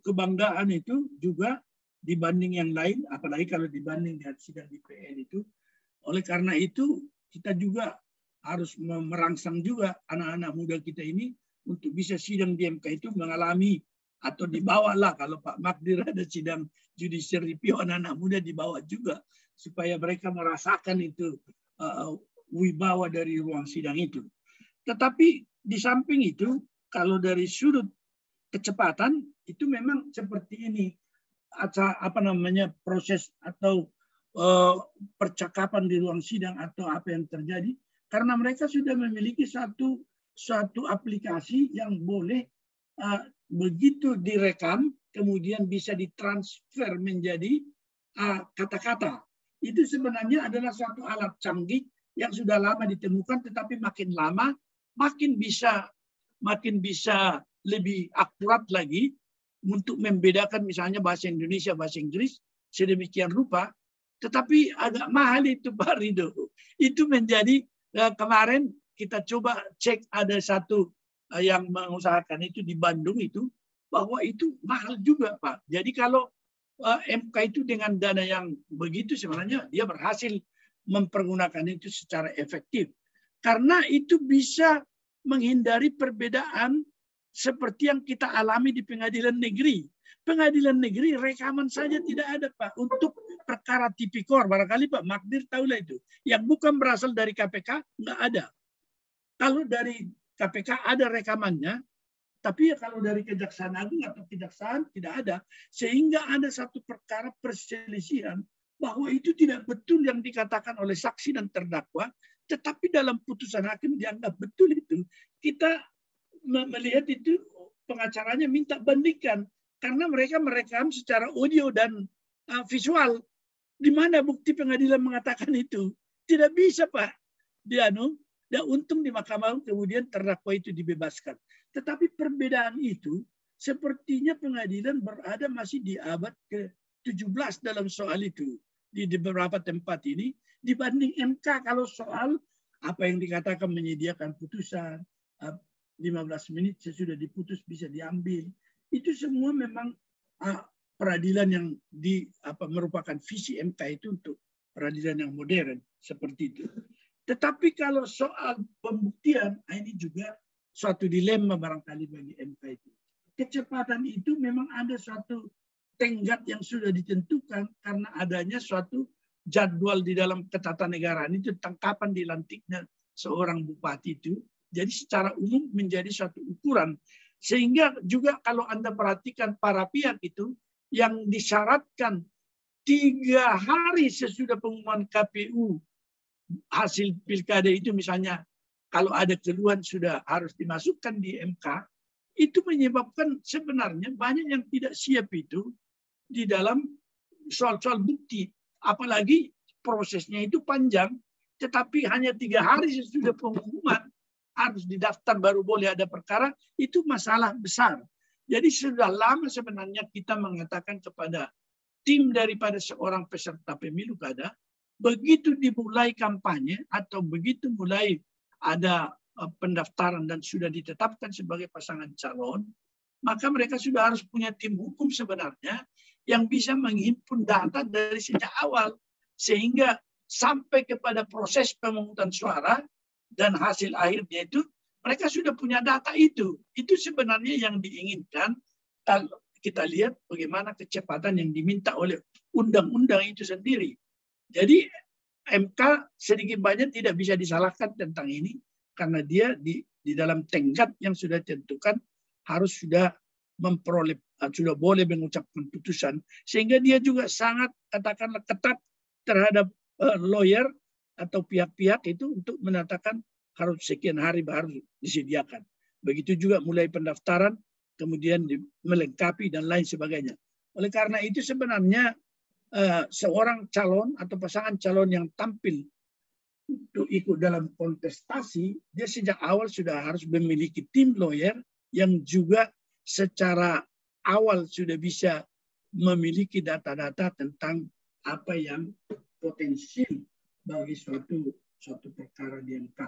kebanggaan itu juga dibanding yang lain, apalagi kalau dibanding dengan sidang di PN itu. Oleh karena itu, kita juga harus merangsang juga anak-anak muda kita ini untuk bisa sidang di MK itu mengalami atau dibawalah kalau Pak Magdir ada sidang judicial review, anak-anak muda dibawa juga supaya mereka merasakan itu wibawa dari ruang sidang itu. Tetapi di samping itu, kalau dari sudut kecepatan itu memang seperti ini. Proses atau percakapan di ruang sidang atau apa yang terjadi karena mereka sudah memiliki suatu aplikasi yang boleh begitu direkam kemudian bisa ditransfer menjadi kata-kata. itu sebenarnya adalah suatu alat canggih yang sudah lama ditemukan, tetapi makin lama makin bisa lebih akurat lagi untuk membedakan misalnya bahasa Indonesia, bahasa Inggris sedemikian rupa. Tetapi agak mahal itu Pak Rido. Itu menjadi kemarin kita coba cek, ada satu yang mengusahakan itu di Bandung itu, bahwa itu mahal juga Pak. Jadi kalau MK itu dengan dana yang begitu sebenarnya dia berhasil mempergunakan itu secara efektif. Karena itu bisa menghindari perbedaan seperti yang kita alami di pengadilan negeri. Pengadilan negeri rekaman saja tidak ada Pak. Untuk perkara tipikor, barangkali Pak Magdir tahulah itu. Yang bukan berasal dari KPK, nggak ada. Kalau dari KPK ada rekamannya, tapi kalau dari Kejaksaan Agung atau Kejaksaan tidak ada. Sehingga ada satu perkara perselisihan bahwa itu tidak betul yang dikatakan oleh saksi dan terdakwa, tetapi dalam putusan hakim dianggap betul itu. Kita melihat itu, pengacaranya minta bandingkan. Karena mereka merekam secara audio dan visual. Di mana bukti pengadilan mengatakan itu? Tidak bisa Pak. Dan untung di Mahkamah Agung kemudian terdakwa itu dibebaskan. Tetapi perbedaan itu sepertinya pengadilan berada masih di abad ke-17 dalam soal itu. Di beberapa tempat ini dibanding MK kalau soal apa yang dikatakan menyediakan putusan 15 menit sesudah diputus bisa diambil. Itu semua memang peradilan yang merupakan visi MK itu untuk peradilan yang modern seperti itu. Tetapi kalau soal pembuktian, ini juga suatu dilema barangkali bagi MK itu. Kecepatan itu memang ada suatu tenggat yang sudah ditentukan karena adanya suatu jadwal di dalam ketatanegaraan itu tentang kapan dilantiknya seorang bupati itu. Jadi secara umum menjadi suatu ukuran. Sehingga juga kalau Anda perhatikan para pihak itu yang disyaratkan 3 hari sesudah pengumuman KPU hasil pilkada itu, misalnya kalau ada keluhan sudah harus dimasukkan di MK, itu menyebabkan sebenarnya banyak yang tidak siap itu di dalam soal-soal bukti. Apalagi prosesnya itu panjang, tetapi hanya 3 hari sesudah pengumuman harus didaftar baru boleh ada perkara, itu masalah besar. Jadi sudah lama sebenarnya kita mengatakan kepada tim daripada seorang peserta pemilu kada, begitu dimulai kampanye atau begitu mulai ada pendaftaran dan sudah ditetapkan sebagai pasangan calon, maka mereka sudah harus punya tim hukum sebenarnya yang bisa menghimpun data dari sejak awal. Sehingga sampai kepada proses pemungutan suara, dan hasil akhirnya itu mereka sudah punya data itu. Itu sebenarnya yang diinginkan kalau kita lihat bagaimana kecepatan yang diminta oleh undang-undang itu sendiri. Jadi MK sedikit banyak tidak bisa disalahkan tentang ini karena dia di dalam tenggat yang sudah ditentukan harus sudah memperoleh, sudah boleh mengucapkan putusan, sehingga dia juga sangat katakanlah ketat terhadap lawyer atau pihak-pihak itu untuk menatakan harus sekian hari baru disediakan. Begitu juga mulai pendaftaran, kemudian melengkapi dan lain sebagainya. Oleh karena itu sebenarnya seorang calon atau pasangan calon yang tampil untuk ikut dalam kontestasi, dia sejak awal sudah harus memiliki tim lawyer yang juga secara awal sudah bisa memiliki data-data tentang apa yang potensial bagi suatu perkara di MK.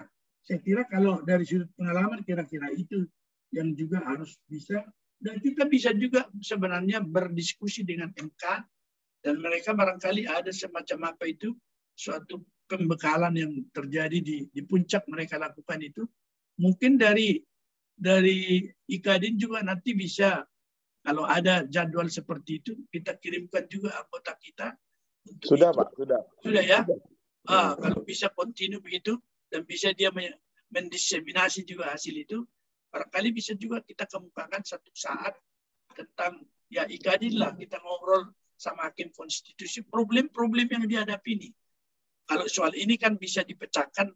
Saya kira kalau dari sudut pengalaman kira-kira itu yang juga harus bisa, dan kita bisa juga sebenarnya berdiskusi dengan MK dan mereka barangkali ada semacam apa itu suatu pembekalan yang terjadi di puncak mereka lakukan itu. Mungkin dari IKADIN juga nanti bisa kalau ada jadwal seperti itu kita kirimkan juga anggota kita. Sudah itu. Pak, sudah. Sudah ya. Kalau bisa continue begitu dan bisa dia mendiseminasi juga hasil itu, barangkali bisa juga kita kemukakan satu saat tentang ya IKADIN lah, kita ngobrol sama hakim konstitusi problem-problem yang dihadapi ini. Kalau soal ini kan bisa dipecahkan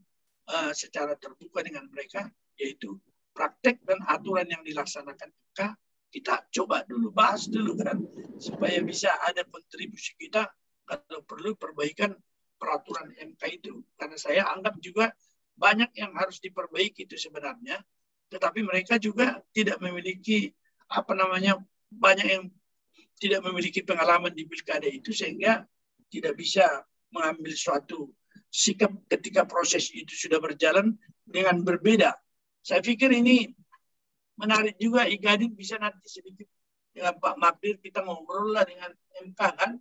secara terbuka dengan mereka, yaitu praktek dan aturan yang dilaksanakan MK. Kita coba dulu bahas dulu kan supaya bisa ada kontribusi kita kalau perlu perbaikan peraturan MK itu. Karena saya anggap juga banyak yang harus diperbaiki itu sebenarnya, tetapi mereka juga tidak memiliki banyak yang tidak memiliki pengalaman di pilkada itu, sehingga tidak bisa mengambil suatu sikap ketika proses itu sudah berjalan dengan berbeda. Saya pikir ini menarik juga, Igadin bisa nanti sedikit dengan Pak Magdir kita ngobrol lah dengan MK kan,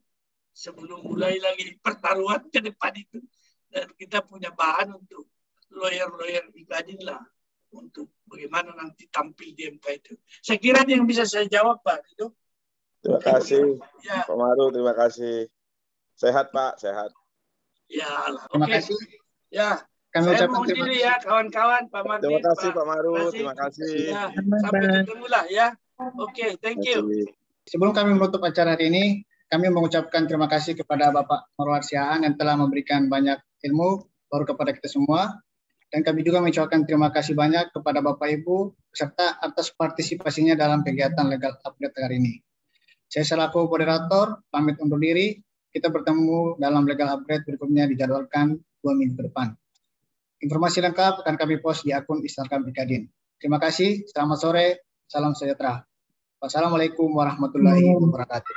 sebelum mulai lagi pertaruhan ke depan itu, dan kita punya bahan untuk lawyer Igadin lah untuk bagaimana nanti tampil di MK itu. Saya kira yang bisa saya jawab, Pak Rido. Terima kasih, ya. Pak Maru, terima kasih. Sehat, Pak, sehat. Ya, terima kasih. Ya, kami saya mau diri ya, kawan-kawan, Pak Mardi. Terima kasih, Pak Maru. Terima kasih. Ya, sampai ketemu lah ya. Oke, thank you. Sebelum kami menutup acara hari ini, kami mengucapkan terima kasih kepada Bapak Marwar Siaan yang telah memberikan banyak ilmu baru kepada kita semua. Dan kami juga mengucapkan terima kasih banyak kepada Bapak Ibu serta atas partisipasinya dalam kegiatan Legal Update hari ini. Saya selaku moderator pamit undur diri. Kita bertemu dalam Legal Update berikutnya dijadwalkan 2 minggu ke depan. Informasi lengkap akan kami post di akun Instagram Igadin. Terima kasih, selamat sore, salam sejahtera. Wassalamualaikum warahmatullahi wabarakatuh.